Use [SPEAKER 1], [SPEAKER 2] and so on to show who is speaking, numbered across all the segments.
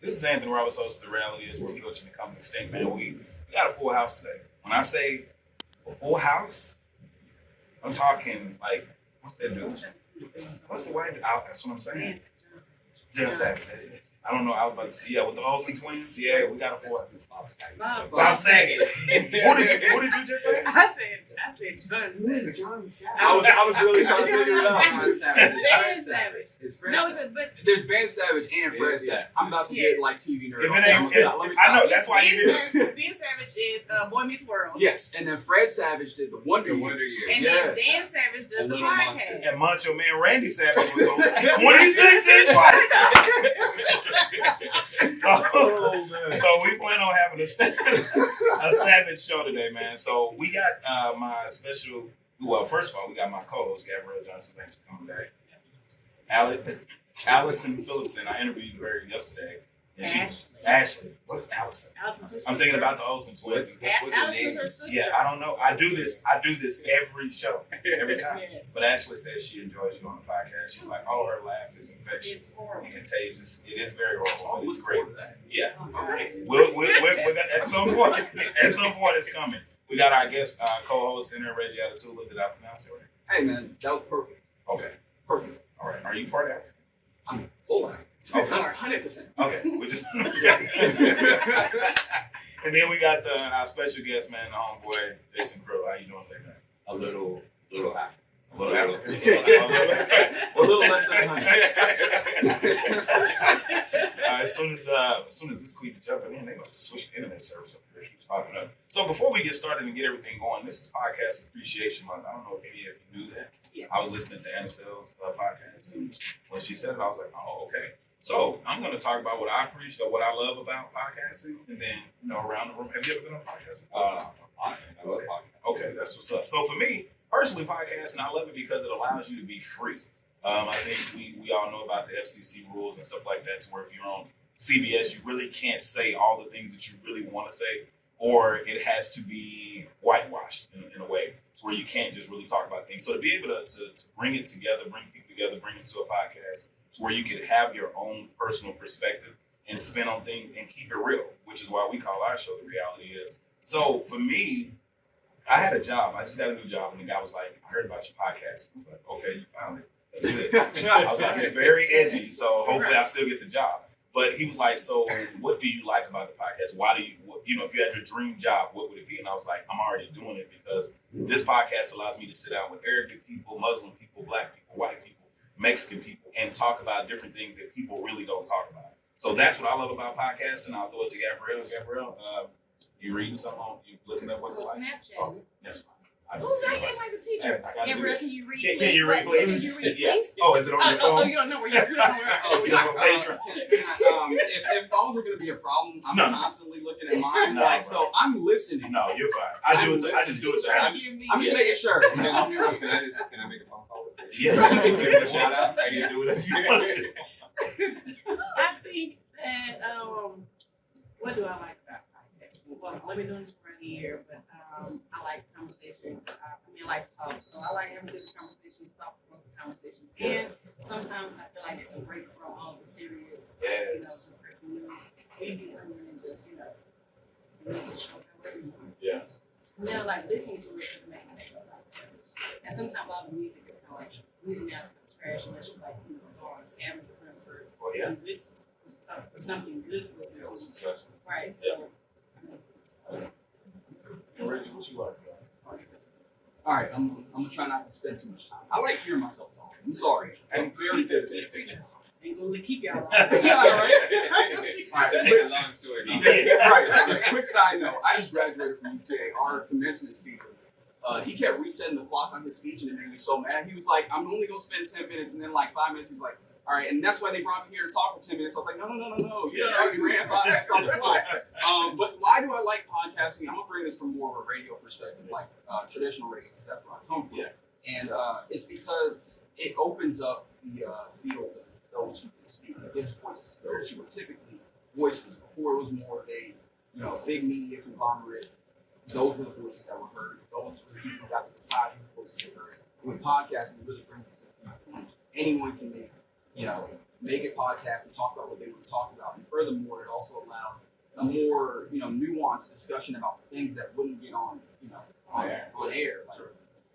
[SPEAKER 1] This is Anthony Roberts, host of The Reality Is Where Flirtation Becomes Extinct, man. We got a full house today. When I say a full house, I'm talking like, what's that dude? What's the white dude? That's what I'm saying. John Savage, that is. I don't know. I was about to say, with the Olsen twins. Yeah, we got a full house. Bob Saget. What did you just say?
[SPEAKER 2] I said John Savage.
[SPEAKER 3] I was really trying to figure it out.
[SPEAKER 2] Ben Savage. No, but
[SPEAKER 3] there's Ben Savage and Fred Savage. I'm about to get like TV nerd.
[SPEAKER 1] If it ain't, let me stop. I know that's why you did.
[SPEAKER 2] Ben Savage is Boy Meets World.
[SPEAKER 3] Yes, and then Fred Savage did the Wonder Years.
[SPEAKER 2] And then Dan Savage does the podcast.
[SPEAKER 1] And Macho Man Randy Savage was on 26 inch. So we plan on having a Savage show today, man. So we got my special. Well, first of all, we got my co-host Gabrielle Johnson. Thanks for coming back. Allison Phillipson. I interviewed her yesterday. Ashley. What's Allison?
[SPEAKER 2] Allison's her sister.
[SPEAKER 1] I'm thinking about the Olsen twins.
[SPEAKER 2] Allison's her sister.
[SPEAKER 1] Yeah, I don't know. I do this every show, every time. Yes. But Ashley says she enjoys you on the podcast. She's like, oh, her laugh is infectious and contagious. It is very horrible. It's great. Yeah. We're at some point it's coming. We got our guest co-host in here, Reggie Atatula. Did I pronounce it right?
[SPEAKER 3] Hey man, that was perfect.
[SPEAKER 1] Okay.
[SPEAKER 3] Perfect.
[SPEAKER 1] All right. Are you part African?
[SPEAKER 3] I'm full African.
[SPEAKER 1] Okay.
[SPEAKER 3] 100%.
[SPEAKER 1] Okay. We just and then we got our special guest, man, the homeboy, Jason Criddle. How you doing today, man?
[SPEAKER 4] A little African.
[SPEAKER 1] A little African.
[SPEAKER 3] A little less than 100.
[SPEAKER 1] All right, as soon as this queen jumping in, they must have switched the internet service up here. It keeps popping up. So before we get started and get everything going, this is Podcast Appreciation Month. I don't know if any of you knew that.
[SPEAKER 2] Yes.
[SPEAKER 1] I was listening to Anna Sell's podcast, and when she said it, I was like, oh, okay. So I'm going to talk about what I appreciate, what I love about podcasting, and then around the room. Have you ever been on podcasting?
[SPEAKER 4] I love podcasting.
[SPEAKER 1] Okay, that's what's up. So for me, personally, podcasting, I love it because it allows you to be free. I think we all know about the FCC rules and stuff like that, to where if you're on CBS, you really can't say all the things that you really want to say, or it has to be whitewashed in a way, to where you can't just really talk about things. So to be able to bring it together, bring people together, bring it to a podcast, where you could have your own personal perspective and spin on things and keep it real, which is why we call our show The Reality Is. So for me, I had a job. I just got a new job, and the guy was like, I heard about your podcast. I was like, okay, you found it. That's good. I was like, it's very edgy, so hopefully I still get the job. But he was like, so what do you like about the podcast? Why do you, if you had your dream job, what would it be? And I was like, I'm already doing it because this podcast allows me to sit down with Arabic people, Muslim people, Black people, white people, Mexican people, and talk about different things that people really don't talk about. So that's what I love about podcasting. I'll throw it to Gabrielle. Gabrielle, you reading something? You looking up what to like?
[SPEAKER 2] Snapchat.
[SPEAKER 1] Oh, that's fine.
[SPEAKER 2] Oh, no, you're like a teacher. Gabrielle, can you read?
[SPEAKER 1] Can you read, please?
[SPEAKER 2] Can you read,
[SPEAKER 1] Yeah.
[SPEAKER 2] please?
[SPEAKER 1] Oh, is it on your phone?
[SPEAKER 2] Oh, you don't know where you don't know where.
[SPEAKER 1] You don't know where
[SPEAKER 3] if phones are going to be a problem, I'm constantly looking at mine. So I'm listening.
[SPEAKER 1] No, you're fine. I just do it.
[SPEAKER 3] I'm just making sure.
[SPEAKER 4] Can I make a phone call?
[SPEAKER 1] Yeah.
[SPEAKER 4] Give it a shout out. I can do it if you want to.
[SPEAKER 2] I think that, what do I like about podcasting? Well, I've been doing this for a year, but I like conversation. I like to talk. So I like having good conversations, thought-provoking conversations. And sometimes I feel like it's a break from all the serious,
[SPEAKER 1] Yes.
[SPEAKER 2] person news. You can come in and just, make it short however you want.
[SPEAKER 1] Yeah.
[SPEAKER 2] And then like listening to it doesn't make me go podcast. And sometimes all the music is kind of like, music now is kind of trash unless you like, go on a scavenger hunt for something good to listen to. Right, so.
[SPEAKER 1] And Reggie, what you like?
[SPEAKER 3] All right, I'm gonna try not to spend too much time. I like hearing myself talk. I'm sorry. I'm very good at this.
[SPEAKER 2] Ain't gonna keep y'all on.
[SPEAKER 3] Yeah, right.
[SPEAKER 4] Long story.
[SPEAKER 3] Right. Quick side note: I just graduated from UTA. Our commencement speaker, he kept resetting the clock on his speech, and it made me so mad. He was like, "I'm only gonna spend 10 minutes," and then like 5 minutes, he's like, all right, and that's why they brought me here to talk for 10 minutes. I was like, no. You done already ran 5 minutes on the clock. But why do I like podcasting? I'm going to bring this from more of a radio perspective, like traditional radio, because that's where I come from. Yeah. And it's because it opens up the field of those who can speak. It gives voices to those who were typically voiceless. Before it was more of a big media conglomerate. Those were the voices that were heard. Those were the people who got to decide who voices were heard. With podcasting, it really brings it to the point. Anyone can make make a podcast and talk about what they want to talk about. And furthermore, it also allows a more, nuanced discussion about things that wouldn't get on air. Like,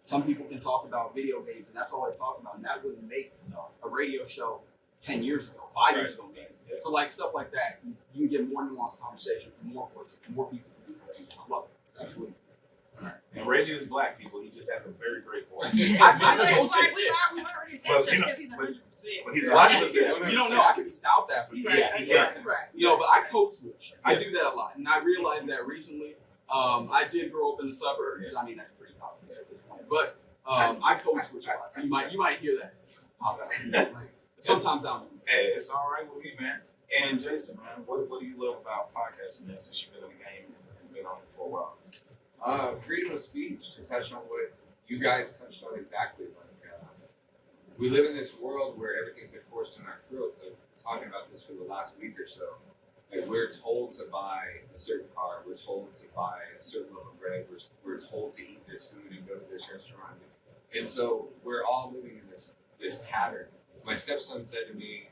[SPEAKER 3] some people can talk about video games, and that's all they talk about, and that wouldn't make a radio show 10 years ago, 5 years ago, maybe. Yeah. So, like, stuff like that, you can get more nuanced conversation from more voices, more people can do it. I love it. It's absolutely.
[SPEAKER 1] Right. And Reggie is black, people. He just has a very great voice.
[SPEAKER 2] We've already said because he's 100%.
[SPEAKER 1] But he's 100%.
[SPEAKER 3] You don't know. I could be South African.
[SPEAKER 2] Right.
[SPEAKER 1] Yeah.
[SPEAKER 3] But I code switch. I do that a lot, and I realized that recently. I did grow up in the suburbs. I mean, that's pretty obvious at this point. But I code switch a lot, so you might hear that pop out. Like, sometimes I don't.
[SPEAKER 1] Hey, it's all right with me, man. And Jason, man, what do you love about podcasting since you've been in the game and been on it for a while?
[SPEAKER 4] Freedom of speech, to touch on what you guys touched on exactly. Like, we live in this world where everything's been forced in our throats. Like, talking about this for the last week or so. Like, we're told to buy a certain car. We're told to buy a certain loaf of bread. We're told to eat this food and go to this restaurant. And so we're all living in this pattern. My stepson said to me,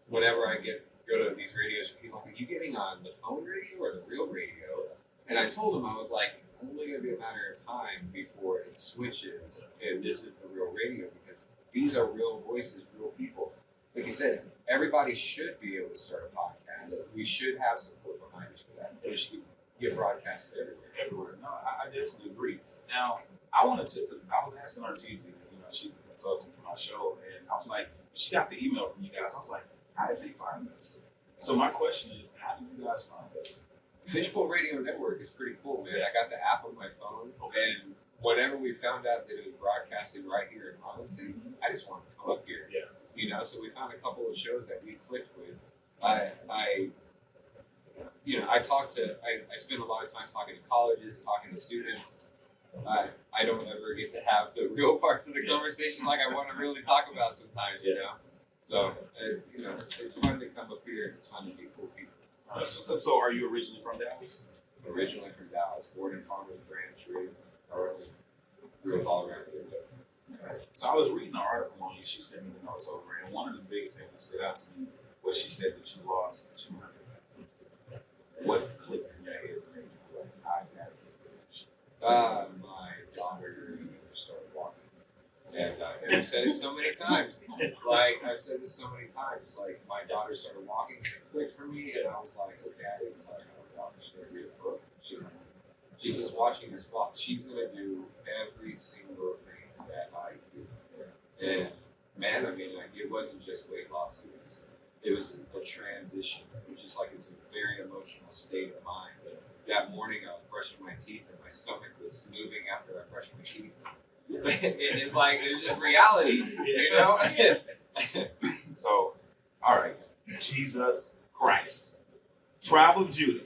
[SPEAKER 4] whenever I go to these radio shows, he's like, "Are you getting on the phone radio or the real radio?" And I told him, I was like, it's only going to be a matter of time before it switches and this is the real radio, because these are real voices, real people. Like you said, everybody should be able to start a podcast. We should have support behind us for that. It should get broadcasted everywhere.
[SPEAKER 1] No, I definitely agree. Now, I wanted to, I was asking Arteezy, she's a consultant for my show, and I was like, she got the email from you guys. I was like, how did they find us? So my question is, how did you guys find us?
[SPEAKER 4] Fishbowl Radio Network is pretty cool, man. I got the app on my phone, and whenever we found out that it was broadcasted right here in Arlington, I just wanted to come up here.
[SPEAKER 1] Yeah.
[SPEAKER 4] So we found a couple of shows that we clicked with. I spend a lot of time talking to colleges, talking to students. I don't ever get to have the real parts of the conversation like I want to really talk about sometimes, So, it's fun to come up here. It's fun to meet cool people.
[SPEAKER 1] That's what's up. So, are you originally from Dallas?
[SPEAKER 4] Originally from Dallas, born and farmer's branch, raised in Arlington, grew up all around here.
[SPEAKER 1] So, I was reading an article on you. She sent me the notes over, and one of the biggest things that stood out to me was she said that you lost 200 pounds. What clicked in your head that made you like, I got to get this?
[SPEAKER 4] My daughter started walking, and I've said it so many times. Like, I've said this so many times. Like, my daughter started walking, it clicked for me, and I was like, okay, I didn't tell her how to walk. She's gonna read a book. She's just watching this walk. She's gonna do every single thing that I do. And man, it wasn't just weight loss. It was a transition. It was just like it's a very emotional state of mind. That morning, I was brushing my teeth, and my stomach was moving after I brushed my teeth. It's like, it's just reality,
[SPEAKER 1] So, all right, Jesus Christ, tribe of Judah.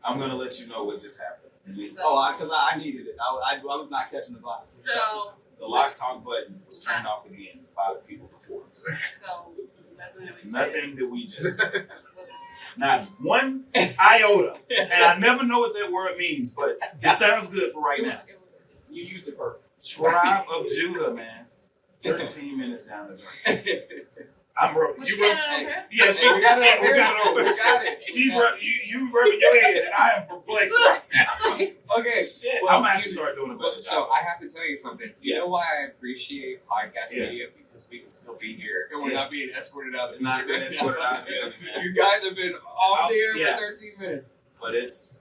[SPEAKER 1] I'm gonna let you know what just happened.
[SPEAKER 3] Because I needed it. I was not catching the vibe.
[SPEAKER 2] So
[SPEAKER 1] the lock talk button was turned off again by the people before us.
[SPEAKER 2] So
[SPEAKER 1] Nothing that we just not one iota, and I never know what that word means, but it sounds good for right now.
[SPEAKER 3] You used it perfect.
[SPEAKER 1] Tribe of Judah, man. 13 minutes down the drain. I'm rubbing.
[SPEAKER 2] You got it on her?
[SPEAKER 1] Yeah,
[SPEAKER 4] we got it on
[SPEAKER 1] her.
[SPEAKER 4] We got it.
[SPEAKER 1] She's you rubbing your head, and I am perplexed right now.
[SPEAKER 4] Okay,
[SPEAKER 1] shit. I'm gonna have to start doing a better job.
[SPEAKER 4] So I have to tell you something. You know why I appreciate podcast media? Because we can still be here, and we're not being escorted out.
[SPEAKER 1] Not being escorted out of the building, man.
[SPEAKER 4] You guys have been off the air for 13 minutes.
[SPEAKER 1] But it's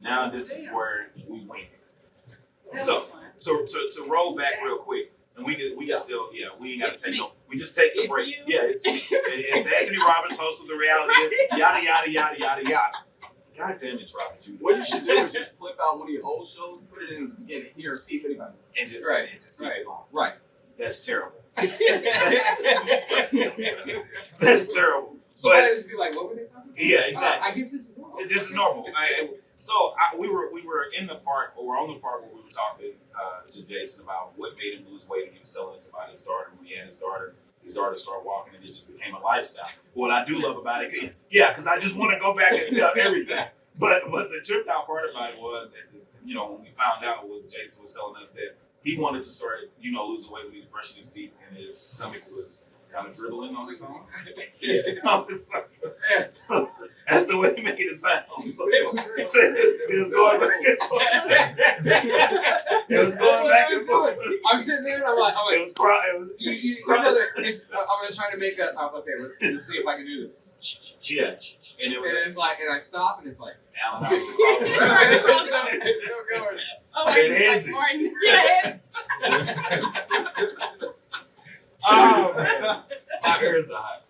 [SPEAKER 1] now this is where we win. So to roll back real quick, and we can still we ain't got to take no. We just take the break.
[SPEAKER 2] You.
[SPEAKER 1] Yeah, it's Anthony Robbins, host of The Reality Is, yada yada yada yada yada. God damn it, Robin Judah.
[SPEAKER 3] What you should do is just flip out one of your old shows, put it in the beginning here, and see if anybody knows.
[SPEAKER 1] And just keep it going.
[SPEAKER 3] Right.
[SPEAKER 1] That's terrible. That's terrible.
[SPEAKER 4] Somebody just be like, what were they talking about?
[SPEAKER 1] Yeah, exactly.
[SPEAKER 4] I guess this is normal.
[SPEAKER 1] It's just normal. We were in the park, or on the park where we were talking to Jason about what made him lose weight, and he was telling us about his daughter. When he had his daughter started walking, and it just became a lifestyle. What I do love about it, because I just want to go back and tell everything. But the tripped out part about it was that when we found out was Jason was telling us that he wanted to start losing weight when he was brushing his teeth, and his stomach was kind of dribbling on his own. Yeah. That's the way he made it sound. So it was going back and forth. It was going back and forth.
[SPEAKER 4] I'm sitting there and I'm like,
[SPEAKER 1] It was crying.
[SPEAKER 4] you know that I'm just trying to make a, okay, let's see if I can do this.
[SPEAKER 1] Yeah.
[SPEAKER 4] And it's like, and I stop and it's like,
[SPEAKER 1] Alan
[SPEAKER 4] it's
[SPEAKER 1] Iverson.
[SPEAKER 4] still going.
[SPEAKER 2] Oh, like,
[SPEAKER 1] It is.
[SPEAKER 2] like Martin. Yeah.
[SPEAKER 1] Oh, man. My ears are hot.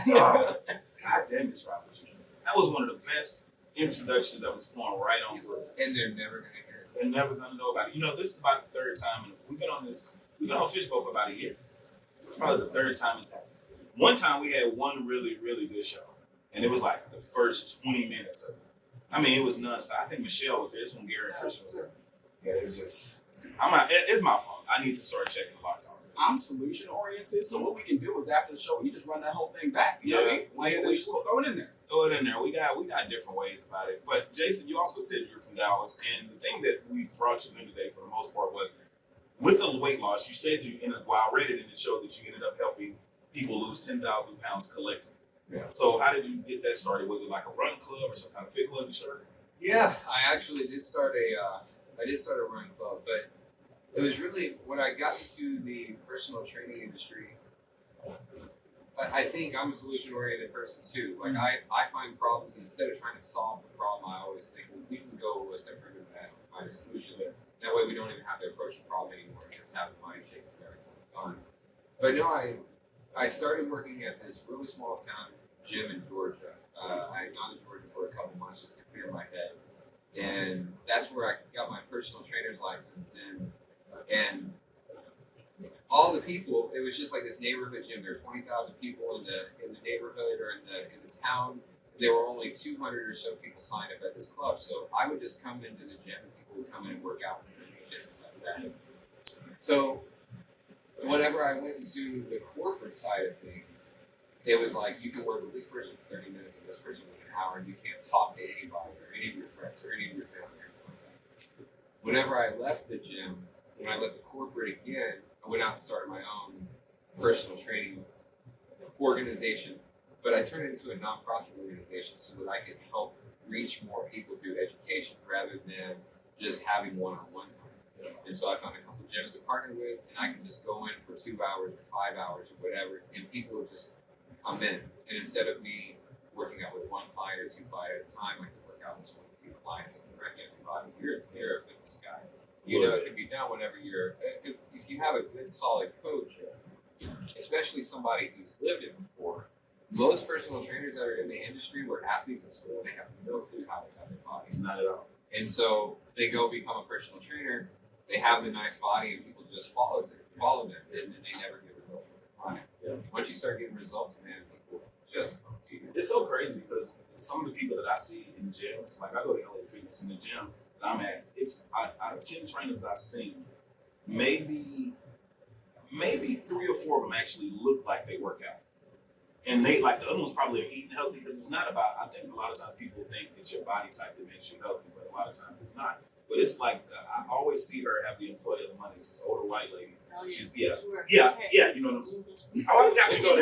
[SPEAKER 1] Oh, God damn it, Robert. That was one of the best introductions that was flowing right on through.
[SPEAKER 4] And they're never going to hear it.
[SPEAKER 1] They're never going to know about it. You know, this is about the third time, and we've been on Fishbowl for about a year. Probably the third time it's happened. One time we had one really, really good show, and it was like the first 20 minutes of it. I mean, it was nonstop. I think Michelle was there. This one, Gary and Christian was there. Yeah, it's my fault. I need to start checking the lock time.
[SPEAKER 3] I'm solution oriented, so what we can do is after the show, we just run that whole thing back. You know what I mean? Like, we just throw it in there.
[SPEAKER 1] Throw it in there. We got different ways about it. But Jason, you also said you're from Dallas, and the thing that we brought you in today for the most part was with the weight loss. You said I read it and it showed that you ended up helping people lose 10,000 pounds collectively.
[SPEAKER 4] Yeah.
[SPEAKER 1] So how did you get that started? Was it like a run club or some kind of fit club you started?
[SPEAKER 4] Yeah, I actually did start a running club, but it was really when I got into the personal training industry. I think I'm a solution-oriented person too. Like I find problems, and instead of trying to solve the problem, I always think, well, we can go a step further than that and find a solution. That way, we don't even have to approach the problem anymore. We just have the mind shake and everything's done. But no, I started working at this really small town gym in Georgia. I had gone to Georgia for a couple months just to clear my head, and that's where I got my personal trainer's license. And all the people, it was just like this neighborhood gym. There were 20,000 people in the neighborhood or in the town. There were only 200 or so people signed up at this club. So I would just come into the gym and people would come in and work out and things like that. So whenever I went into the corporate side of things, it was like you can work with this person for 30 minutes and this person for an hour, and you can't talk to anybody or any of your friends or any of your family or anything like that. Whenever I left the gym, when I left the corporate again, I went out and started my own personal training organization, but I turned it into a nonprofit organization so that I could help reach more people through education rather than just having one-on-one time. And so I found a couple of gyms to partner with, and I could just go in for 2 hours or 5 hours or whatever, and people would just come in. And instead of me working out with one client or two clients at a time, I could work out with 22 clients and direct everybody. You're a fitness guy. You know, it can be done whenever if you have a good, solid coach, especially somebody who's lived it before. Most personal trainers that are in the industry were athletes in school, and they have no clue how to have their body.
[SPEAKER 1] Not at all.
[SPEAKER 4] And so they go become a personal trainer. They have the nice body, and people just follow them, and they never get results from their clients. Yeah. Once you start getting results, man, people just come to you.
[SPEAKER 1] It's so crazy because some of the people that I see in the gym, it's like I go to LA Fitness in the gym that I'm at. Out of 10 trainers I've seen, maybe 3 or 4 of them actually look like they work out. And they like the other ones probably are eating healthy because it's not about. I think a lot of times people think it's your body type that makes you healthy, but a lot of times it's not. But it's like I always see her have the employee of the month. It's this older white lady. She's you know what I'm saying. Oh, I forgot you go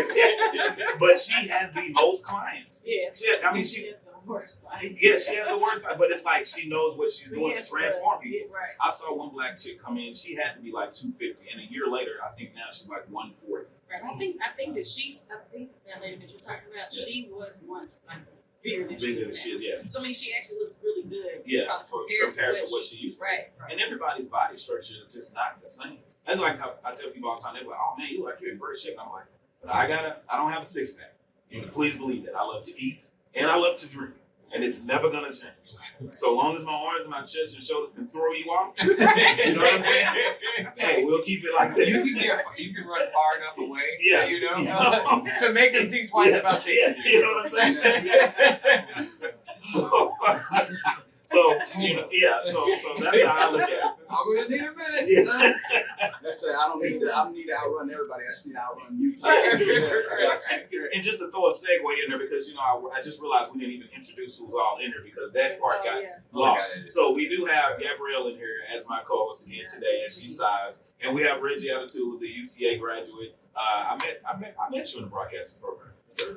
[SPEAKER 1] there. But she has the most clients.
[SPEAKER 2] Yeah.
[SPEAKER 1] She
[SPEAKER 2] has the worst body.
[SPEAKER 1] Yeah, she has the worst body, but it's like she knows what she's doing to transform people.
[SPEAKER 2] Yeah, right.
[SPEAKER 1] I saw one black chick come in. She had to be like 250, and a year later, I think now she's like 140.
[SPEAKER 2] Right. I think that lady that you're talking about, she was once like bigger than she is.
[SPEAKER 1] Yeah.
[SPEAKER 2] So I mean, she actually looks really good.
[SPEAKER 1] Yeah, compared to what she used to.
[SPEAKER 2] Right.
[SPEAKER 1] And everybody's body structure is just not the same. That's like I tell people all the time. They're like, "Oh man, you look like you're in great shape." And I'm like, "But I don't have a 6-pack. You can please believe that. I love to eat and I love to drink, and it's never gonna change. So long as my arms and my chest and shoulders can throw you off, you know what I'm saying? Hey, we'll keep it like that.
[SPEAKER 4] You can run far enough away,
[SPEAKER 1] yeah,
[SPEAKER 4] you know, to make them think twice about chasing you.
[SPEAKER 1] You know what I'm saying? So that's how I look at it.
[SPEAKER 4] I'm gonna need a minute.
[SPEAKER 1] Yeah.
[SPEAKER 3] That's it. I don't need to outrun everybody. I just need to outrun you too.
[SPEAKER 1] and just to throw a segue in there because I just realized we didn't even introduce who's all in there because that part got lost. So we do have Gabrielle in here as my co-host again today, and she sighs, and we have Reggie Attitude, the UTA graduate. I met you in the broadcasting program,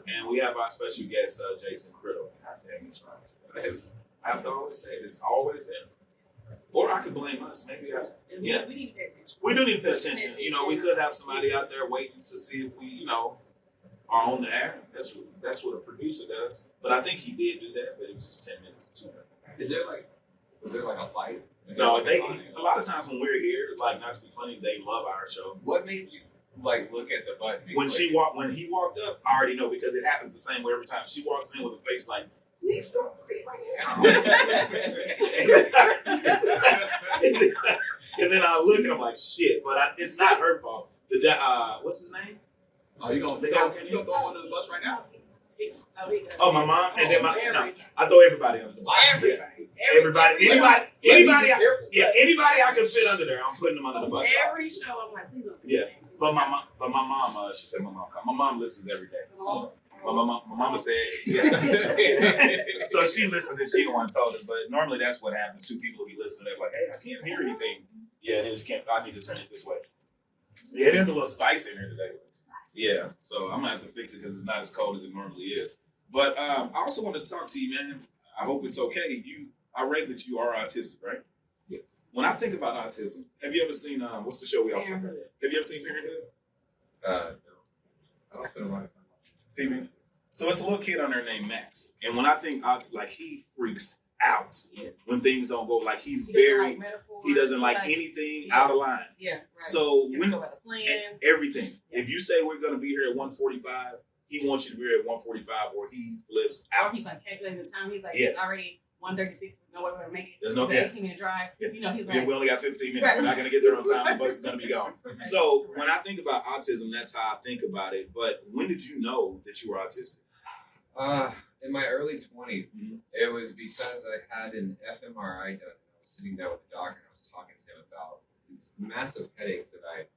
[SPEAKER 1] and we have our special guest Jason Criddle. God dang it, I have to always say it. It's always there. Or I could blame us. Maybe
[SPEAKER 2] we need to pay attention.
[SPEAKER 1] We do need to pay attention. We could have somebody out there waiting to see if we, are on the air. That's what a producer does. But I think he did do that, but it was just 10 minutes too.
[SPEAKER 4] Was there like a fight?
[SPEAKER 1] No, a lot of times when we're here, like not to be funny, they love our show.
[SPEAKER 4] What made you look at the button?
[SPEAKER 1] When he walked up, I already know because it happens the same way every time. She walks in with a face like, please don't play my hair. And then I look and I'm like, shit, but it's not her fault. What's his name?
[SPEAKER 3] Oh, you gonna throw one under the bus right now?
[SPEAKER 1] Oh, my mom, and then I throw everybody under the bus. Anybody I can fit under there, I'm putting them under the bus.
[SPEAKER 2] Every show, I'm like, please don't say
[SPEAKER 1] anything. But my mom, she said my mom listens every day. My mama said, so she listened and she the one told us. But normally that's what happens. Two people will be listening. They're like, hey, I can't hear anything. Yeah, then you can't. I need to turn it this way. Yeah, it is a little spicy in here today. Yeah, so I'm gonna have to fix it because it's not as cold as it normally is. But I also wanted to talk to you, man. I hope it's okay. I read that you are autistic, right?
[SPEAKER 4] Yes.
[SPEAKER 1] When I think about autism, have you ever seen what's the show we all talk about? Have you ever seen Parenthood?
[SPEAKER 4] No. I don't spend a lot of time watching
[SPEAKER 1] TV. So it's a little kid on there named Max, and when I think he freaks out when things don't go like he doesn't like anything out of line.
[SPEAKER 2] Yeah, right.
[SPEAKER 1] So
[SPEAKER 2] when
[SPEAKER 1] everything, if you say we're gonna be here at 1:45, he wants you to be here at 1:45, or he flips out.
[SPEAKER 2] Or he's like calculating the time. He's like, it's already 1:36. No way to make it.
[SPEAKER 1] There's no
[SPEAKER 2] 18-minute drive.
[SPEAKER 1] Yeah.
[SPEAKER 2] He's like,
[SPEAKER 1] we only got 15 minutes. We're not gonna get there on time. The bus is gonna be gone. So when I think about autism, that's how I think about it. But when did you know that you were autistic?
[SPEAKER 4] In my early 20s, it was because I had an fMRI done. I was sitting down with the doctor and I was talking to him about these massive headaches that I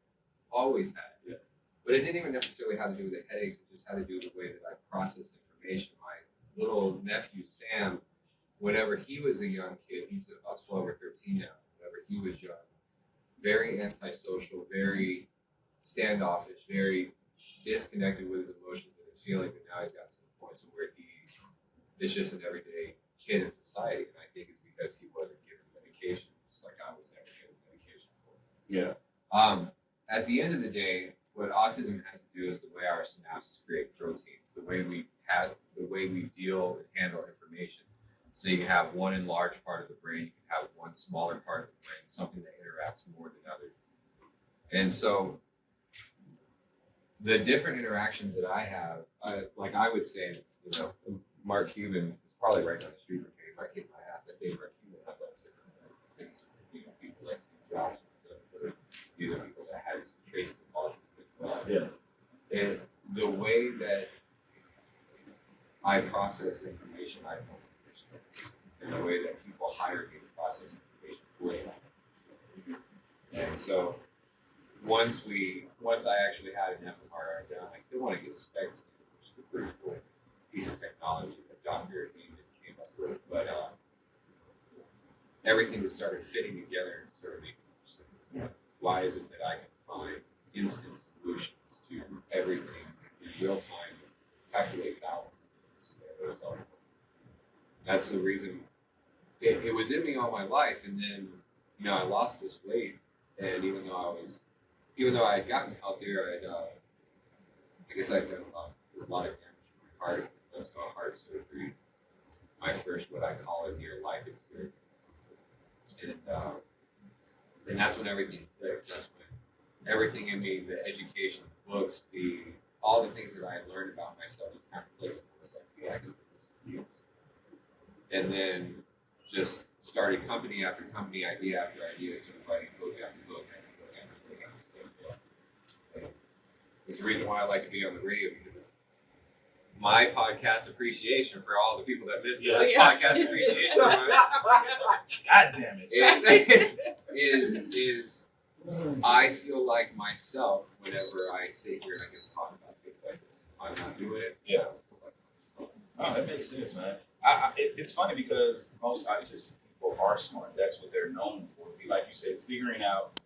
[SPEAKER 4] always had. Yeah. But it didn't even necessarily have to do with the headaches. It just had to do with the way that I processed information. My little nephew, Sam, whenever he was a young kid, he's about 12 or 13 now, whenever he was young, very antisocial, very standoffish, very disconnected with his emotions and his feelings, and now he's got to the point where he is just an everyday kid in society, and I think it's because he wasn't given medication, just like I was never given medication for.
[SPEAKER 1] Yeah.
[SPEAKER 4] At the end of the day, what autism has to do is the way our synapses create proteins, the way we deal and handle information. So you can have one enlarged part of the brain, you can have one smaller part of the brain, something that interacts more than others. And so the different interactions that I have, I would say, Mark Cuban is probably right down the street from me. If I kick my ass, I think Mark Cuban has autism. People like Steve Jobs, these are people that had some traces of autism.
[SPEAKER 1] Yeah.
[SPEAKER 4] And the way that I process information, I don't understand. And the way that people hire me to process information for them. And so once I actually had an fMRI done, I still want to get a specs, which is a pretty cool piece of technology that Dr. Neiman came up with. But everything just started fitting together and started making more sense. Why is it that I can find instant solutions to everything in real time, calculate balance, that's the reason it was in me all my life. And then, I lost this weight, and even though I had gotten healthier, I guess I'd done a lot of damage to my heart. That's about heart surgery. My first, what I call a near life experience. And that's when everything clicked. That's when everything in me, the education, the books, all the things that I had learned about myself just kind of clicked. It was like, yeah, I can put this to use. And then just started company after company, idea after idea, started writing book after book after book after book after book. And it's the reason why I like to be on the radio, because it's my podcast appreciation for all the people that missed this podcast appreciation.
[SPEAKER 1] God damn it.
[SPEAKER 4] is I feel like myself whenever I sit here and I get to talk about things like this. I'm not doing it.
[SPEAKER 1] Yeah. Oh, that makes sense, man. It's funny because most autistic people are smart. That's what they're known for. Like you said, figuring out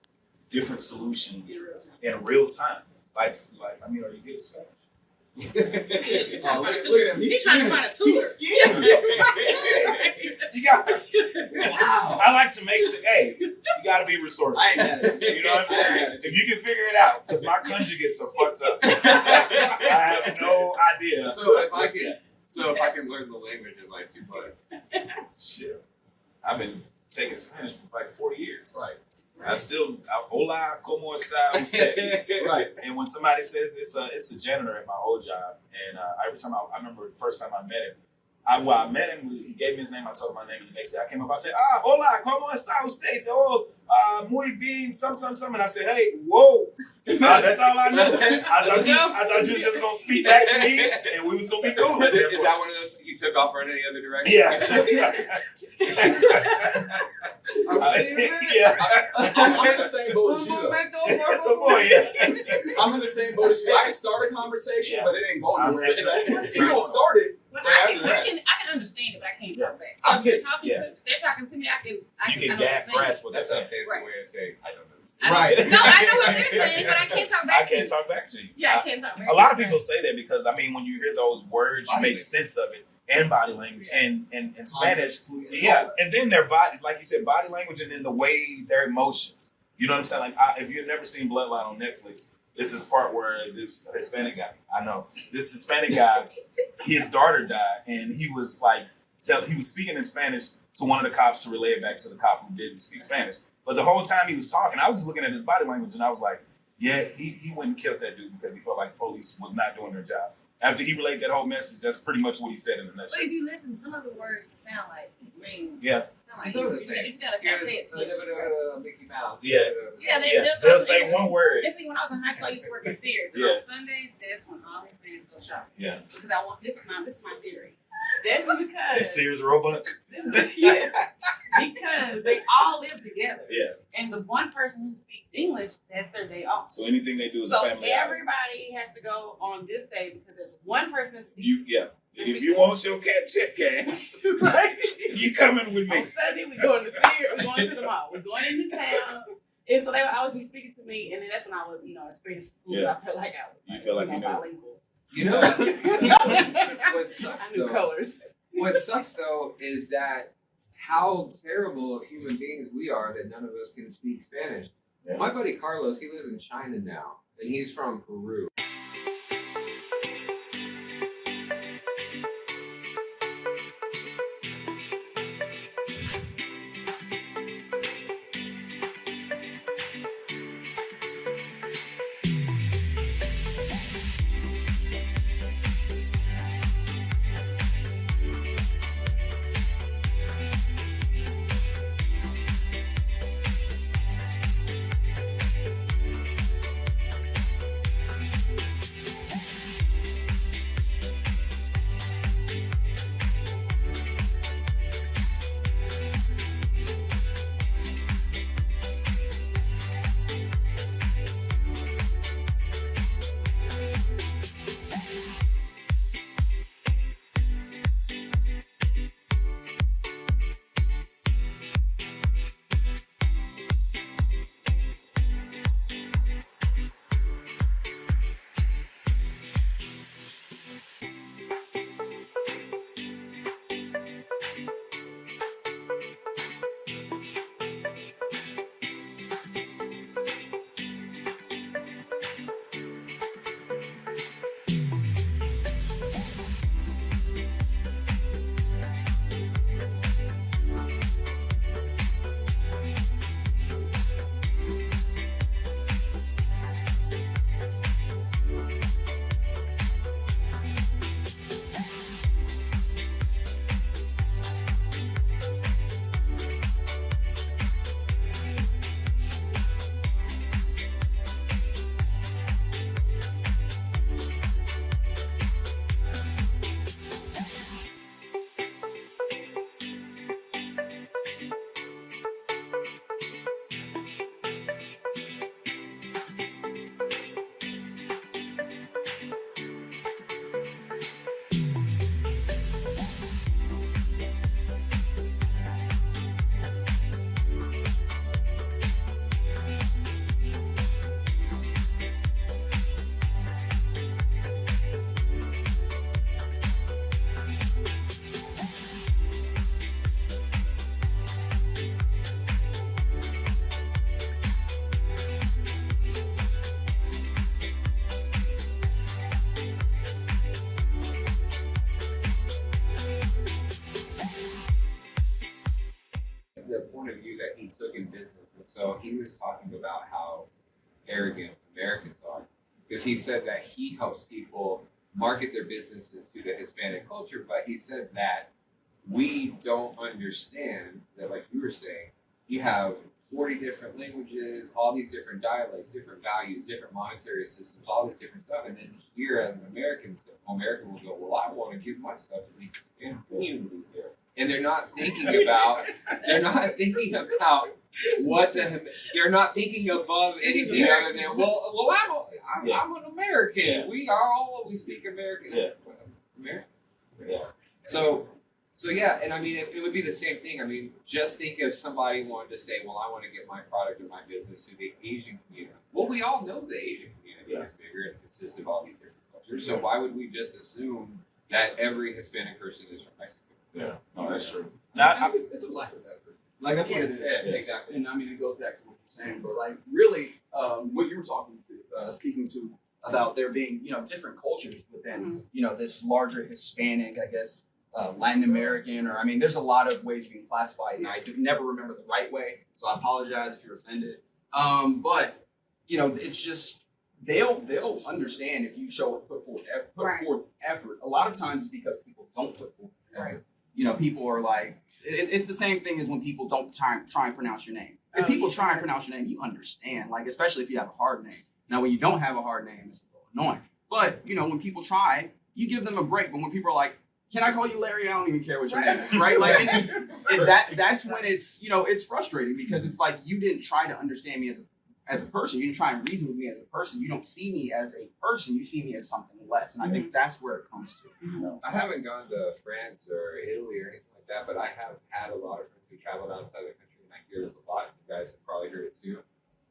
[SPEAKER 1] different solutions in real time. Like I mean, are you good at Spanish?
[SPEAKER 2] He's trying to
[SPEAKER 3] Look at him.
[SPEAKER 2] He's trying to find a tutor.
[SPEAKER 3] He's scared.
[SPEAKER 1] You got.
[SPEAKER 3] Wow.
[SPEAKER 1] I like to make hey. You got to be resourceful.
[SPEAKER 3] I ain't mad at you.
[SPEAKER 1] You know what I'm saying? If you can figure it out, because my conjugates are fucked up. I have no idea.
[SPEAKER 4] So if I can learn the language in like 2 months.
[SPEAKER 1] Shit, I've been taking Spanish for like 40 years.
[SPEAKER 3] Right.
[SPEAKER 1] I still hola, como está usted?
[SPEAKER 3] Right.
[SPEAKER 1] And when somebody says it's a janitor at my old job, and every time I remember the first time I met him, I met him, he gave me his name, I told him my name, and the next day I came up, I said, hola, como está usted? He said, muy bien, some, and I said, hey, whoa. That's all I knew. I thought you was just going to speak back to me, and we was going to be cool.
[SPEAKER 4] Is that one of those you took off running the other direction?
[SPEAKER 1] Yeah. Yeah.
[SPEAKER 3] I'm in the same boat as you, though. I'm in the same boat as you. I can start a conversation, but it ain't going nowhere. We're going to start it.
[SPEAKER 2] Well, I can understand it, but I can't talk back. So if you're talking they're talking to me, I can
[SPEAKER 1] grasp what they're
[SPEAKER 4] That's a
[SPEAKER 1] saying.
[SPEAKER 4] fancy way of saying I don't know.
[SPEAKER 3] Right.
[SPEAKER 2] No, I know what they're saying, but I can't talk back to you.
[SPEAKER 1] I can't talk back to you.
[SPEAKER 2] Yeah, I can't talk back
[SPEAKER 1] A lot of people say that because, I mean, when you hear those words, you make sense of it, and body language, and Spanish. Yeah, and then their body, like you said, body language, and then the way their emotions. You know what I'm saying? Like, if you've never seen Bloodline on Netflix, it's this part where this Hispanic guy, this Hispanic guy, his daughter died, and he was like, he was speaking in Spanish to one of the cops to relay it back to the cop who didn't speak Spanish. But the whole time he was talking, I was just looking at his body language, and I was like, yeah, he went and killed that dude because he felt like the police was not doing their job. After he relayed that whole message, that's pretty much what he said in a nutshell.
[SPEAKER 2] But if you listen, some of the words sound like
[SPEAKER 1] yeah.
[SPEAKER 2] sound like you just gotta kind of pay attention.
[SPEAKER 4] Mickey Mouse.
[SPEAKER 1] Yeah.
[SPEAKER 2] Yeah,
[SPEAKER 1] they'll say one word.
[SPEAKER 2] It's like when I was in high school, I used to work in Sears. And
[SPEAKER 1] Yeah.
[SPEAKER 2] on Sunday, that's when all his fans go shopping.
[SPEAKER 1] Yeah.
[SPEAKER 2] Because I want this is my theory. That's
[SPEAKER 1] It's
[SPEAKER 2] because
[SPEAKER 1] Sears Roebuck.
[SPEAKER 2] because they all live together.
[SPEAKER 1] Yeah.
[SPEAKER 2] And the one person who speaks English, that's their day off.
[SPEAKER 1] So anything they do is
[SPEAKER 2] So
[SPEAKER 1] a family outing.
[SPEAKER 2] everybody has to go on this day because there's one person speaks.
[SPEAKER 1] If you want your cat tip cash,
[SPEAKER 2] Right?
[SPEAKER 1] you coming with me.
[SPEAKER 2] On Sunday, we're going to Sears. We're going to the mall. We're going into town. And so they would always be speaking to me. And then that's when I was, experienced school. So I felt like I was
[SPEAKER 1] You feel like you know.
[SPEAKER 2] bilingual.
[SPEAKER 4] You know, what sucks
[SPEAKER 2] I knew
[SPEAKER 4] though,
[SPEAKER 2] colors.
[SPEAKER 4] what sucks though is that how terrible of human beings we are that none of us can speak Spanish.
[SPEAKER 1] Yeah.
[SPEAKER 4] My buddy Carlos, he lives in China now, and he's from Peru. the point of view that he took in business. And so he was talking about how arrogant Americans are. Because he said that he helps people market their businesses to the Hispanic culture, but he said that we don't understand that, like you were saying, you have 40 different languages, all these different dialects, different values, different monetary systems, all this different stuff. And then here as an American, American will go, well, I want to give my stuff to the Hispanic community there. And they're not thinking about what they're not thinking above anything other than, well, I'm an American. Yeah. We speak American.
[SPEAKER 1] Yeah.
[SPEAKER 4] American.
[SPEAKER 1] Yeah.
[SPEAKER 4] So yeah, and I mean, it would be the same thing. I mean, just think if somebody wanted to say, well, I want to get my product or my business to the Asian community. Well, we all know the Asian community is bigger and consists of all these different cultures. So why would we just assume that every Hispanic person is from Mexico?
[SPEAKER 1] Yeah, no, that's true.
[SPEAKER 3] Now, it's a lack of effort. Like, that's what it is.
[SPEAKER 4] Yeah, exactly.
[SPEAKER 3] And I mean, it goes back to what you're saying, but like, really, what you were speaking to about there being, different cultures within, this larger Hispanic, I guess, Latin American, or I mean, there's a lot of ways being classified, and I do never remember the right way, so I apologize if you're offended. But it's just they'll understand if you put forth effort. A lot of times it's because people don't put forth effort. People are like, it's the same thing as when people don't try and pronounce your name. If people try and pronounce your name, you understand, like, especially if you have a hard name. Now, when you don't have a hard name, it's a little annoying. But when people try, you give them a break. But when people are like, can I call you Larry? I don't even care what your name is, right? Like, that's when it's, it's frustrating, because it's like, you didn't try to understand me as a person. You didn't try and reason with me as a person. You don't see me as a person. You see me as something less. And I think that's where it comes to.
[SPEAKER 4] I haven't gone to France or Italy or anything like that, but I have had a lot of friends who traveled outside the country, and I hear this a lot. You guys have probably heard it too.